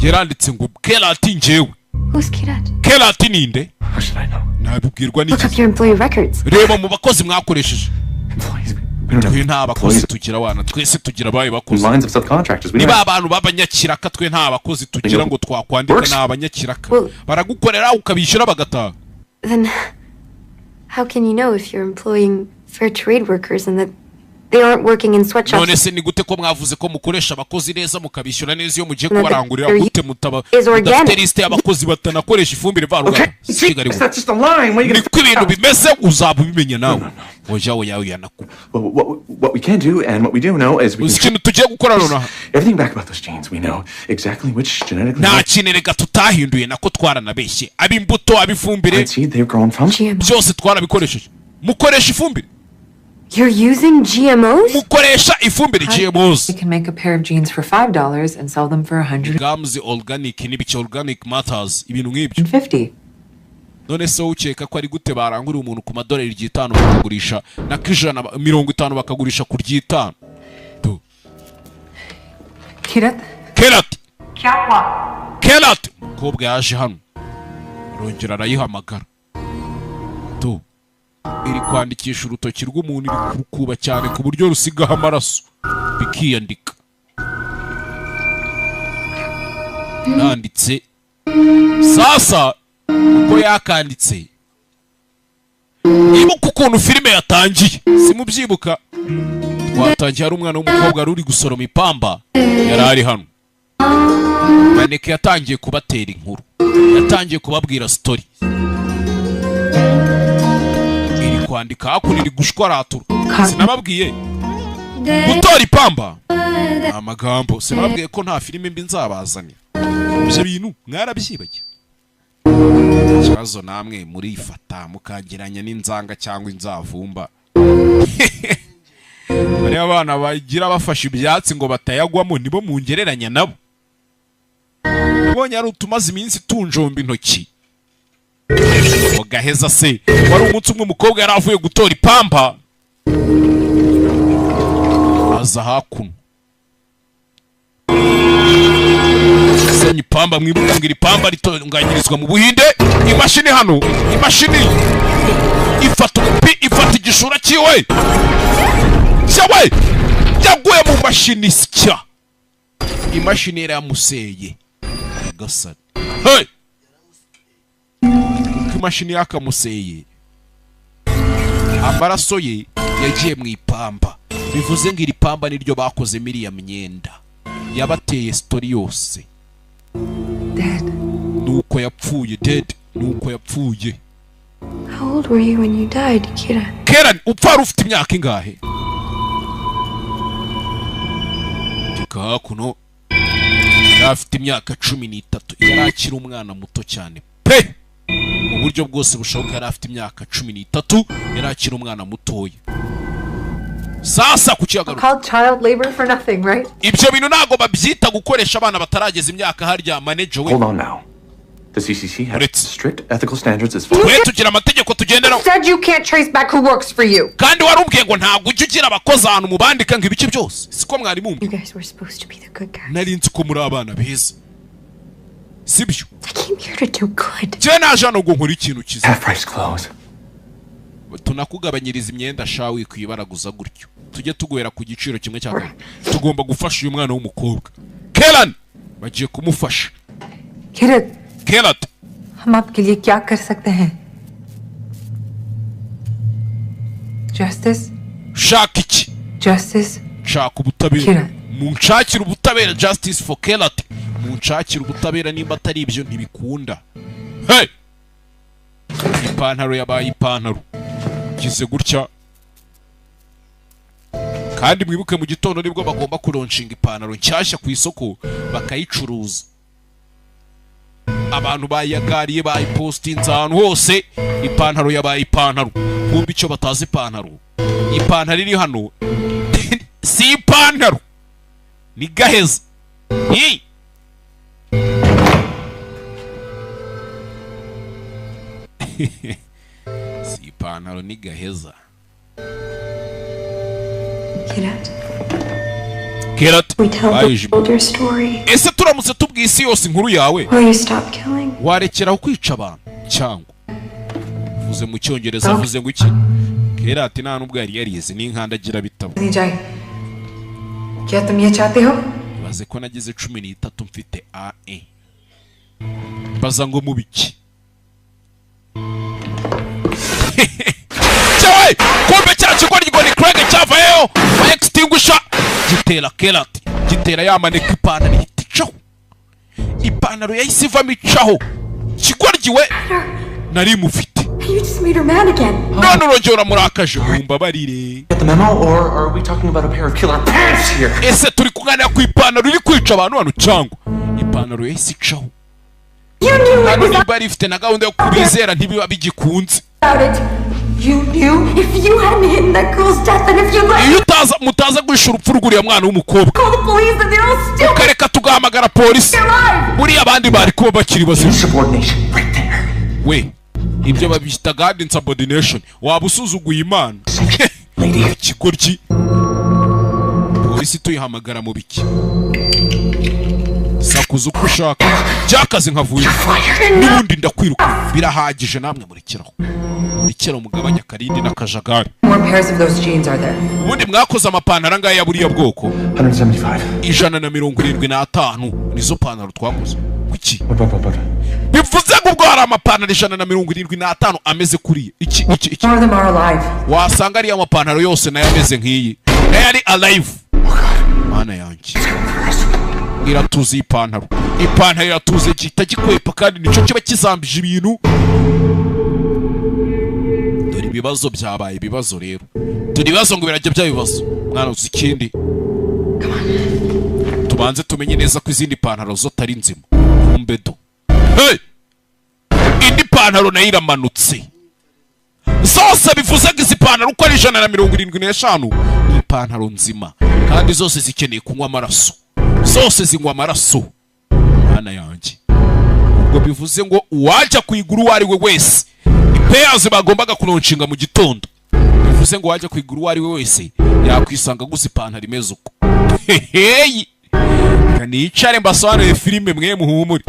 A: Yaranditse ngo Kerat njyewe.
H: Who's Kirat?
A: Kerat ninde?
E: How should I know?
A: Nabibwirwa
H: Look
A: n'iki?
H: up your employee records.
A: Reba mu bakozi mwakoresheje.
E: Employees. We don't
A: Twe
E: have
A: nta bakozi tugira abana. Twese tugira abaye bakozi.
E: lines of subcontractors. We
A: Niba
E: don't have...
A: abantu b'abanyakiraka twe nta bakozi tugira ngo twakwandika
E: Works.
A: n'abanyakiraka.
H: Well-
A: Baragukorera ukabishyura bagataha.
H: Then how can you know if you're employing fair trade workers and that They aren't working in sweatshops.
A: none se ni gute ko mwavuze ko mukoresha abakozi neza mukabishyura neza iyo mugiye kubarangurira gute mudafite liste y'abakozi batanakoresha ifumbire varuganda
F: That's just a line. What are you
A: niko ibintu bimeze uzaba ubimenya nawe ojawe yawe yanaku
B: What we can do and what we do know is we
A: uzi ikintu tugiye gukora nonaha
B: everything back about those genes. We know exactly which genetically
A: nta kinerega tutahinduye nako twaranabeshye ab'imbuto ab'ifumbire
B: seed they've grown from.
A: byose twarabikoresheje mukoresha ifumbire.
H: You're using GMOs?
A: Mukoresha ifumbire GMOs.
I: You can make a pair of jeans for $5 and sell them for $100.
A: Gums organic n'ibice organic matters ibintu nk'ibyo.
I: 50.
A: None se ukeka ko ari gute barangura umuntu ku madolari $5 bakagurisha na kijana 50 bakagurisha ku $5.
I: Kirat.
A: Kerat. Kobwa yaje hano. Rongera arayihamagara. Iri kwandikisha urutoki rw'umuntu iri kurukuba cyane ku buryo rusigaho amaraso bikiyandika. Nanditse sasa uko yakanditse ibuka ukuntu filime yatangiye simubyibuka twatangiye ari umwana w'umukobwa ruri gusoroma ipamba yari ari hano maneke yatangiye kubatera inkuru yatangiye kubabwira story kwandika hakuno iri gushwaratura sinababwiye gutora ipamba amagambo sinababwiye ko nta filime mbi nzabazanira ibyo bintu mwarabyibagiye ikibazo namwe murifata mukageranya n'inzanga cyangwa inzavumba bari abana bagira bafashe ibyatsi ngo batayagwamo nibo mungereranya nabo ubonye ari utumaze iminsi tunjomba intoki Ogaheza se wari umunsi umwe umukobwa yari avuye gutora ipamba aza hakuno senyi ipamba mwibuka ngo iri pamba ritunganyirizwa mu Buhinde imashini hano imashini ifata igishura kiwe cyawe yaguye mu mashini sya imashini yaramuseye gasana hey imashini yakamuseye amaraso ye yagiye mu ipamba bivuze ngo iri pamba niryo bakoze miriya myenda yabateye story yose nuko yapfuye dead nuko yapfuye.
C: How old were you when you died, Kira?
A: Kera upfa ufite imyaka ingahe? Kika kuno afite imyaka 13 yarakira umwana muto cyane pe mu buryo bwose bushoboka yari afite imyaka 13 yarakira umwana mutoya. Sasa kukiagaruka
I: called child labor for nothing, right?
A: Ibyo bintu nago babyita gukoresha abana batarageza imyaka harya manager we.
B: Hold on now. The CCC has strict ethical standards as far
A: as tugira amategeko tugendera.
I: Said you can't trace back who works for you.
A: Kandi warumbwiye ngo ntago ujye ugira abakozi ahantu mubandika ngo ibice byose. Siko mwari mumbi.
C: You guys were supposed to be the good guys.
A: Narinzi ko muri abana beza. Sibyo.
C: I came here to do good.
A: Je naje hano ngo nkora ikintu kiza.
B: Half price clothes.
A: Tunakugabanyiriza imyenda shawi kwibaraguza gutyo. Tujye tugohera ku giciro kimwe cya kabiri. Tugomba gufasha uyu mwana w'umukobwa. Kelan bagiye kumufasha. Kelat
I: हम आपके लिए क्या कर सकते हैं? Justice?
A: Shaka iki?
I: Justice?
A: Shaka ubutabera. Munshakira ubutabera justice for Kelat. Munshakira ubutabera nimba atari ibyo ntibikunda. Hey! Ipantaro yabaye ipantaro. Kize gutya. Kandi mwibuke mu gitondo nibwo bagomba kuronshinga ipantaro nshyashya ku isoko bakayicuruza. Abantu bayagariye bayipostinze ahantu hose ipantaro yabaye ipantaro. Kumbe icyo batazi ipantaro. Ipantaro iri hano si ipantaro. Ni gaheza. Si ipantaro ni gaheza. Kerat,
C: we tell your story.
A: Ese turamutse tubwiye isi yose inkuru yawe.
C: Will you stop killing?
A: Warekeraho kwica abantu cyangwa vuze mu cyongereza vuze ngo iki? Kerat nta nubwo yari yarize n'inkandagira bitabo.
I: क्या तुम ये चाहते हो?
A: Baze ko nagize 13 mfite A1. Baza ngo mubiki. Cyawe kumbe cyacu ko ni Craig cyavayo kwingusha gitera Kelati, gitera yamaneka ipantaro ihita ipantaro yahise ivamo icaho kigoryiwe nari mufite.
C: You just made her mad again.
A: None urongera uramurakaje mumbabarire.
B: Get the memo, or are we talking about a pair of killer pants here?
A: Ese turi kuganira ku ipantaro iri kwica abantu hano cyangwa ipantaro yahise icaho. Hano niba rifite na gahunda yo kubizera ntibiba bigikunze.
C: You knew if you hadn't hidden that girl's death and if you let
A: iyo mutaza guhisha urupfu rw'uriya mwana w'umukobwa
C: call the police and they're all still
A: ukareka tugahamagara polisi buriya abandi bari kuba bakiri bazima. We ibyo babita insubordination waba usuzuguye Imana ikigoryi. Polisi tuyihamagara mu biki sakuza uko ushaka byakaze nkavuye n'ubundi ndakwiruka birahagije namwe murikiraho murikira mugabanya karindi n'akajagari.
J: More pairs of those jeans are there?
A: Ubundi mwakoze amapantaro angaya ya buriya bwoko
B: 175.
A: 175 nizo pantaro twakoze kuki bivuze ngo ubwo hari amapantaro 175 ameze kuriye iki
J: More of them are alive.
A: wasanga ari amapantaro yose nayo ameze nk'iyi nayo ari alive. Mana yanjye iratuze ipantaro iratuze gihita gikwepa kandi nico kiba kizambije ibintu. Dore ibibazo byabaye ibibazo rero dore ibibazo ngo birajya byabibazo mwana uzi ikindi tubanze tumenye neza ko izindi pantaro zo tari nzima umbedo. Hey indi pantaro nayo iramanutse zose bivuze ngo izi pantaro uko ari 175 ni pantaro nzima kandi zose zikeneye kunywa amaraso zose zinywa amaraso. Mana yanjye ubwo bivuze ngo uwajya kuyigura uwo ari we wese ipeyazi bagombaga kuronshinga mu gitondo bivuze ngo wajya kuyigura uwo ari we wese yakwisanga gusa ipantaro imeze uko. Heheyi kanicare mbasobanurire filime mwe muhumure.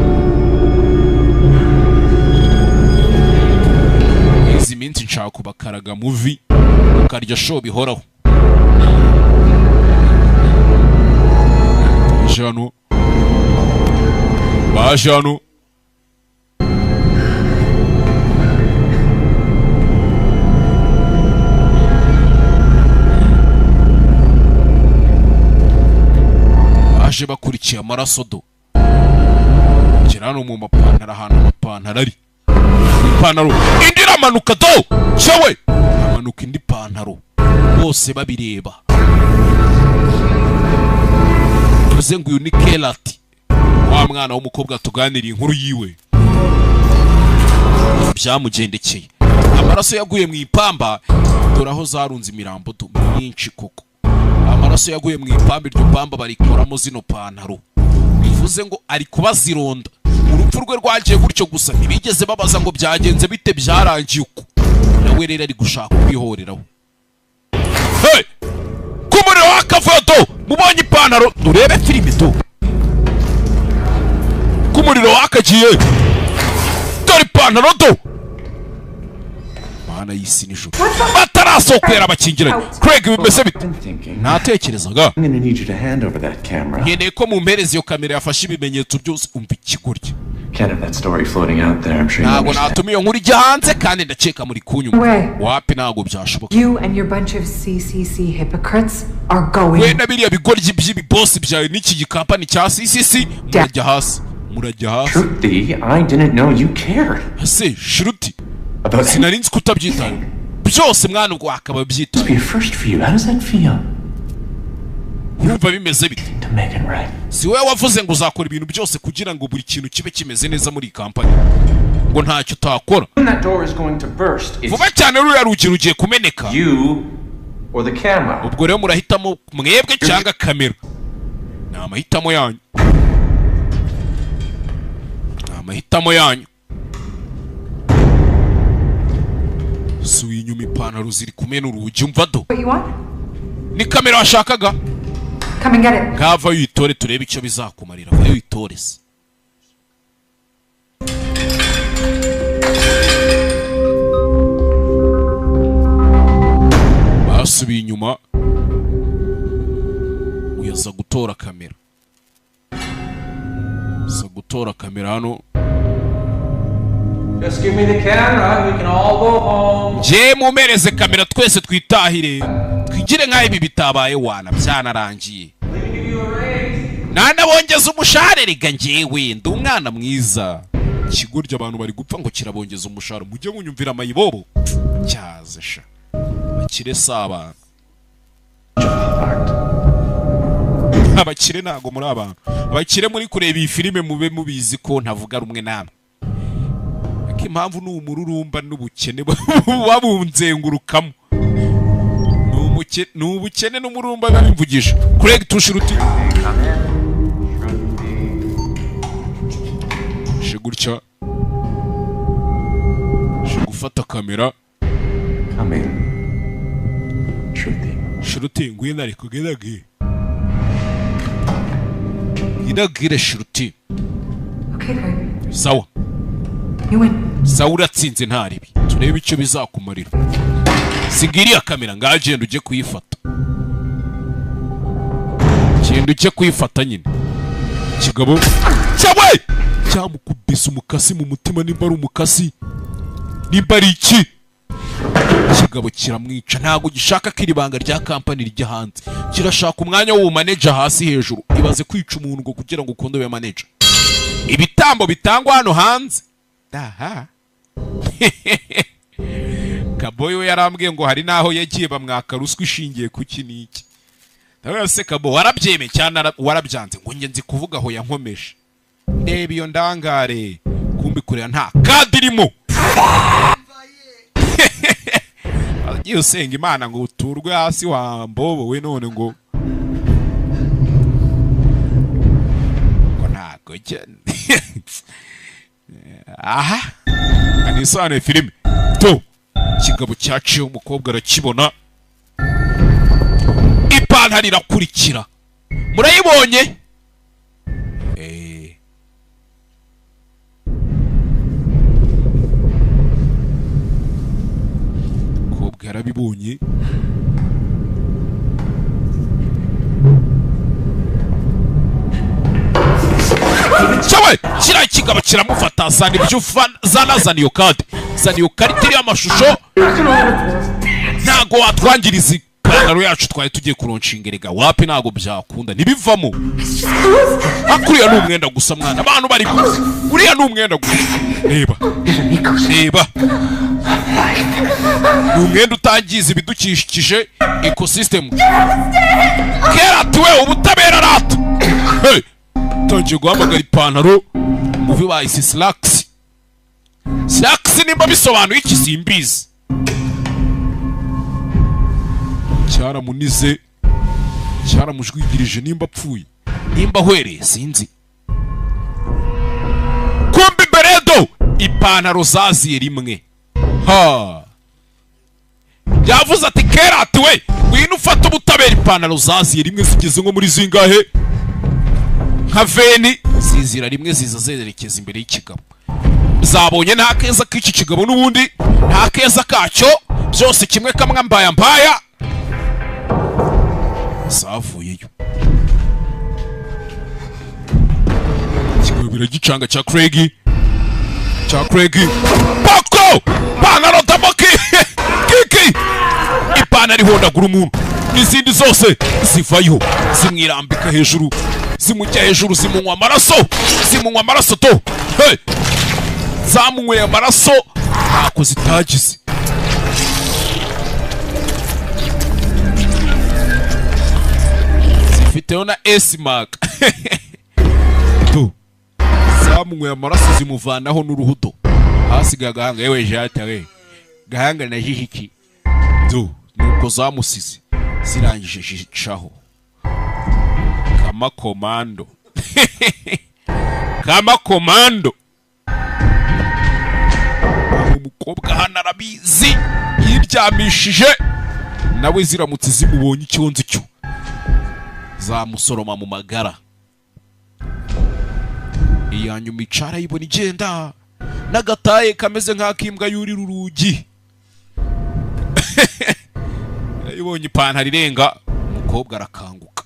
A: Izi minsi nshaka kubakaraga movie ukarya show bihoraho. Bajano baje bakurikiye amaraso do kirano mu mapantaro ahantu amapantaro ari ipantaro indi iramanuka do cyewe amanuka indi pantaro bose babireba bivuze ngo uyu ni Kelati wa mwana w'umukobwa tuganiriye inkuru yiwe byamugendekeye. Amaraso yaguye mu ipamba dore aho zarunze imirambo myinshi koko. Amaraso yaguye mu ipamba iryo pamba barikoramo zino pantaro bivuze ngo ari kubazironda. Urupfu rwe rwagiye gutyo gusa ntibigeze babaza ngo byagenze bite byarangiye uko nawe rero ari gushaka kwihoreraho. Hey kumuriro wakavudo mubonye ipantaro urebe filime do kumuriro wakagiye dore ipantaro do. Mana y'isi n'ijuru batarasokwera abakingiranye Craig bimeze bite natekerezaga nkeneye ko mu mperezi iyo kamera yafashe ibimenyetso byose umva ikigoryi. Ntabwo natuma iyo nkuru ijya hanze kandi ndakeka muri kunyuma wapi ntabwo byashoboka.
J: You and your bunch of CCC hypocrites are going.
A: We na biriya bigoryi by'ibibosi byawe n'iki gikampani cya CCC murajya hasi murajya hasi.
B: Shruti, I didn't know you cared.
A: Ese Shruti sinarinzi ko utabyitaho byose mwana ubwo akaba byitaho.
B: Be a first for you. How does that feel?
A: Urumva bimeze bite?
B: To make it right.
A: Si wewe wavuze ngo uzakora ibintu byose kugira ngo buri kintu kibe kimeze neza muri kampani ngo ntacyo utakora.
B: That door is going to burst.
A: Vuba cyane ruriya rugi rugiye kumeneka.
B: You or the camera.
A: Ubwo rero murahitamo mwebwe cyangwa kamera. Ni amahitamo yanyu. Ni amahitamo yanyu. Suye inyuma ipantaro ziri kumena urugi umva do. Ni kamera washakaga?
J: Come and get it.
A: Ngava yitore turebe icyo bizakumarira. Vayo yitore se. Basubiye inyuma uyaza gutora kamera. Sa gutora kamera hano.
F: Just give me the camera, we can all go home.
A: Je mumereze kamera twese twitahire. wigire nk'aho ibi bitabaye wana byanarangiye. Nanabongeza umushahara rega njyewe ndi umwana mwiza. Ikigoryi abantu bari gupfa ngo kirabongeza umushahara, mujye munyumvira amayibobo cyaze sha bakire saba. Abakire ntago muri abantu, abakire muri kureba iyi filime mube mubizi ko ntavuga rumwe namwe. Ariko impamvu ni umururumba n'ubukene babunzengurukamo. Ni ubukene n'umururumba babimvugisha. Craig Tushiruti gutya gufata kamera.
B: Come in.
A: Shruti ngwino ariko gedage. Idagire Shruti.
J: Okay, Craig.
A: Sawa.
J: You win.
A: Sawa uratsinze ntaribi. Turebe icyo bizakumarira. Sigiriya kamera ngagenda uje kuyifata. Kindu cyo kuyifata nyine. Kigabo. Cyawe! Cyamukubise umukasi mu mutima nimba ari umukasi. Nimba ari iki? Kigabo kiramwica ntago gishaka ko iribanga rya company rijya hanze. Kirashaka umwanya w'uwo manager hasi hejuru. Ibaze kwica umuntu ngo kugira ngo ukunde we manager. Ibitambo bitangwa hano hanze. Aha. Kaboyo yarambwiye ngo hari naho yagiye bamwaka ruswa ishingiye ku kiniki. Nawe se Kabo warabyeme cyane warabyanze ngo nge nzi kuvuga aho yankomeje. Reba iyo ndangare kumbi kurera nta kadirimo. Agiye usenga Imana ngo uturwe hasi wa mbobo we none ngo ntago cyane. Aha anisane filime to kigabo cyaciye umukobwa arakibona ipantaro irakurikira murayibonye. Kobwa yarabibonye cyawe kiriya kigabo kiramufata zana ibyo zanazana iyo kadi, zana iyo karita iriho amashusho. Ntago watwangiriza ipantaro yacu twari tugiye kuronshinga erega wapi ntago byakunda ntibivamo. Akuriya ni umwenda gusa mwana abantu bari uriya ni umwenda gusa. Reba reba ni umwenda utangiza ibidukikije ecosystem. Kerati we ubutabera rata. Hey tonje guhamagara ipantaro muvi bahise slacks. Slacks nimba bisobanuye iki simbizi. Cyaramunize cyaramujwigirije nimba apfuye nimba hwereye sinzi. Kumbi beredo ipantaro zaziye rimwe. Ha yavuze ati Kerati we ngwino ufata ubutabera ipantaro zaziye rimwe zigeze nko muri zingahe nka veni zizira rimwe ziza zerekeza imbere y'ikigabo. Zabonye nta keza k'iki kigabo n'ubundi nta keza kacyo byose kimwe kamwe mbaya mbaya zavuyeyo. Kigabo biragicanga cya Craig Pako panaro tabaki kiki ipantaro ihondagura umuntu n'izindi zose zivayo zimwirambika hejuru zimujya hejuru zimunywa amaraso to. Hey zamunyweye amaraso ntako zitagize. Zifiteho na S-mark. To zamunyweye amaraso zimuvanaho n'uruhudo hasigaye agahanga. Yewe jata we gahanga na jihiki to nuko zamusize zirangije jicaho kama komando. Kama komando. Umukobwa hano arabizi yiryamishije nawe ziramutse zimubonye icyonzi cyo zamusoroma mu magara. Iyanyuma icara yibona igenda n'agataye kameze nk'akimbwa yurira urugi. Yibonye ipantaro irenga umukobwa arakanguka.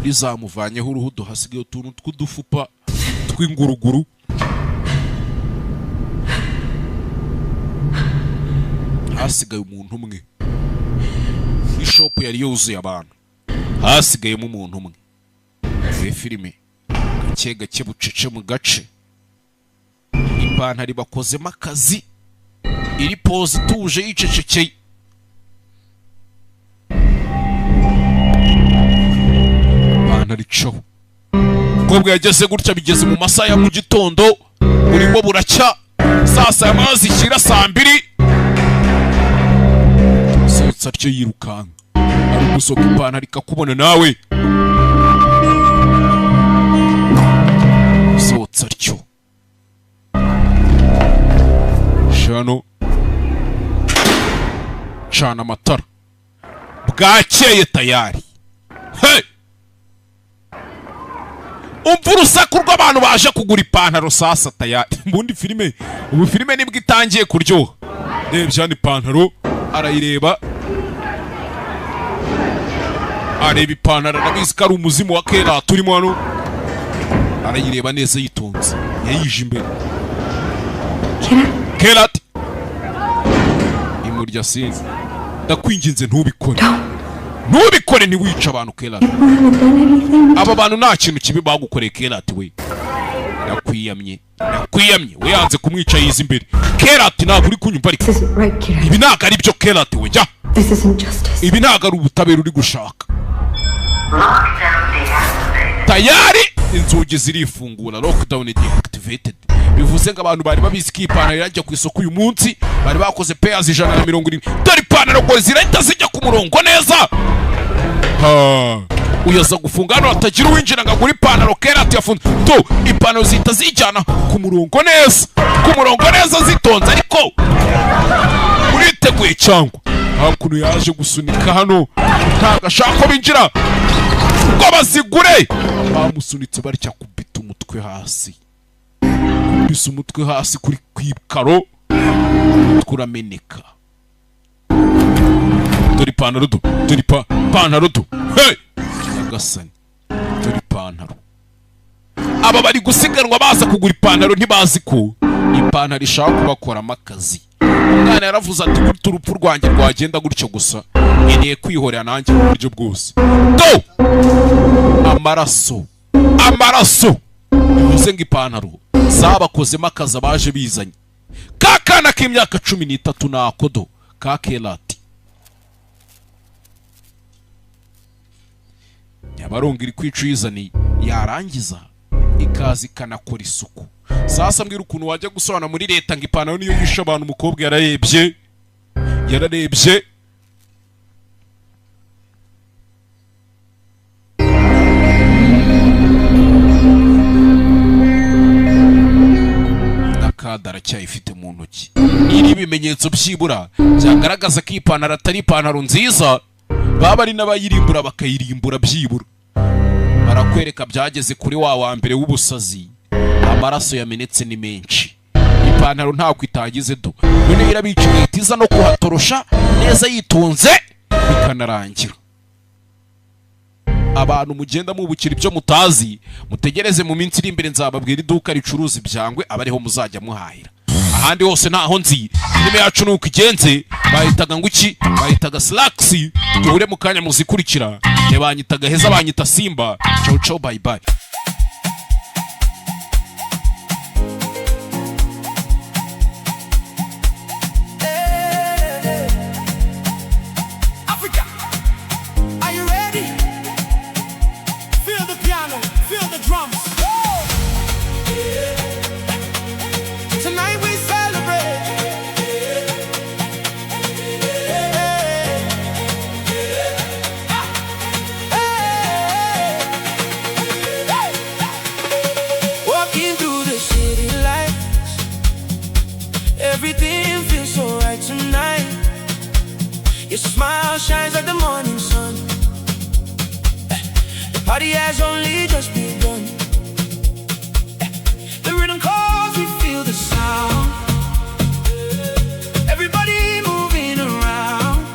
A: undi zamuvanyeho uruhu hasigaye utuntu tw'udufupa tw'inguruguru. Hasigaye umuntu umwe. Ishopu yari yuzuye abantu, hasigayemo umuntu umwe. Iyi filime gake gake bucece mu gace, ipantaro bakozemo akazi, iri pose ituje yicecekeye. Ipantaro icaho, umukobwa yageze gutya, bigeze mu masaha ya mu gitondo, burimo buracya, sasa amazi ishyira 2:00. Sotsa ryo yirukanka, ari gusoka ipantaro ikakubona nawe. Sotsa ryo shano, cana amatara, bwakeye tayari. Hey! Umva urusaku rw'abantu baje kugura ipantaro sasa tayari. Mbundi filime, ubu filime nibwo itangiye kuryoha. Rebye ipantaro, arayireba, areba ipantaro, arabizi ko ari umuzimu wa kera turimo hano. Arayireba neza yitonze, yayije imbere. Kerati imurya sinzi, ndakwinginze ntubikore. Ntubikore, ntiwica abantu Kerati. Aba bantu nta kintu kibi bagukoreye Kerati we. Nakwiyamye we yanze kumwica yiza imbere. Kerati ntabwo uri kunyumva ariko. Ibi ntabwo ari byo Kerati we, jya. Ibi ntabwo ari ubutabera uri gushaka. Tayari inzugi zirifungura, lockdown deactivated. Bivuze ngo abantu bari babizi ko ipantaro yajya ku isoko uyu munsi, bari bakoze payers 170. Dore ipantaro ngo zirahita zijya ku murongo neza. Uyaza gufunga hano hatagira uwinjira ngo agure ipantaro Kerati yafunze. To ipantaro zihita zijyana ku murongo neza, zitonze, ariko uriteguye cyangwa hakuno yaje gusunika hano, ntabwo ashaka ko binjira ngo bazigure. Bamusunitse barya kubita umutwe hasi, kubisa umutwe hasi kuri kwikaro, kurameneka. Dore ipantaro do, hey! Nyagasani, dore ipantaro. Aba bari gusiganwa baza kugura ipantaro, ntibazi ko ipantaro ishaka kubakoramo akazi. Umwana yaravuze ati gutya urupfu rwanjye rwagenda gutyo gusa, nkeneye kwihorera nanjye mu buryo bwose. Do amaraso bivuze ngo ipantaro zabakozemo akazi abaje bizanye. Kakana k'imyaka 13 nakodo ka Kerati. Nyabarongo iri kwicizani yarangiza ikazi kanakora isuku. Sasa mbwira ukuntu wajya gusobanura muri leta ngo ipantaro niyo yisha abantu. Umukobwa yararebye nakadara cyayifite mu ntoki. Iri bimenyetso byibura byagaragaza ko ipantaro atari ipantaro nziza, baba ari n'abayirimbura bakayirimbura byibura. Barakwereka byageze kuri wa mbere w'ubusazi, amaraso yamenetse ni menshi. Ipantaro ntabwo itagize do, none irabiciye itiza no kuhatorosha neza yitonze bikanarangira. Abantu mugenda mubukira ibyo mutazi, mutegereze mu minsi iri imbere nzababwira iduka ricuruza ibyangwe abariho muzajya muhahira. Ahandi hose naho nzi, filime yacu nuko igenze, bahitaga nguki, bahitaga Slacks. Duhure mu kanya muzikurikira, banyitaga Heza, banyita Simba. Ciao bye bye.
K: Everything feels so right tonight. Your smile shines like the morning sun. The party has only just begun. The rhythm calls, we feel the sound. Everybody moving around.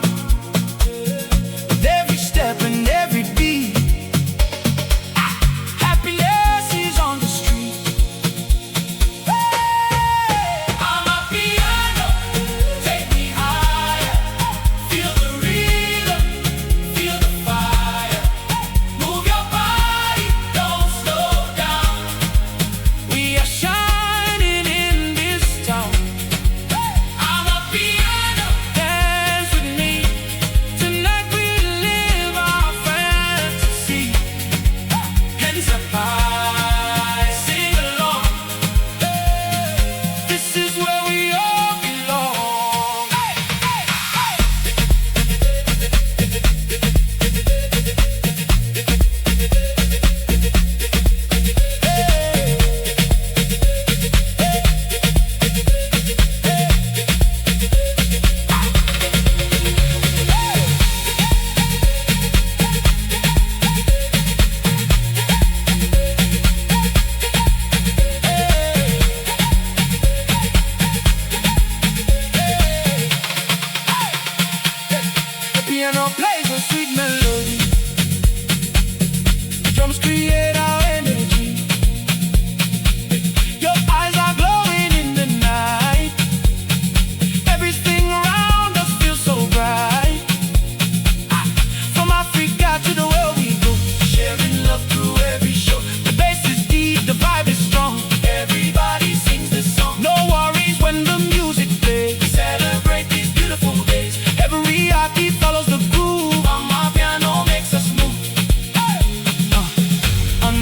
K: With every step and every beat.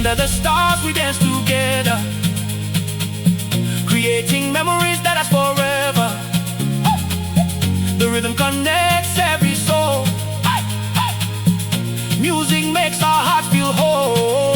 K: Under the stars we dance together, creating memories that last forever. The rhythm connects every soul. Music makes our hearts feel whole.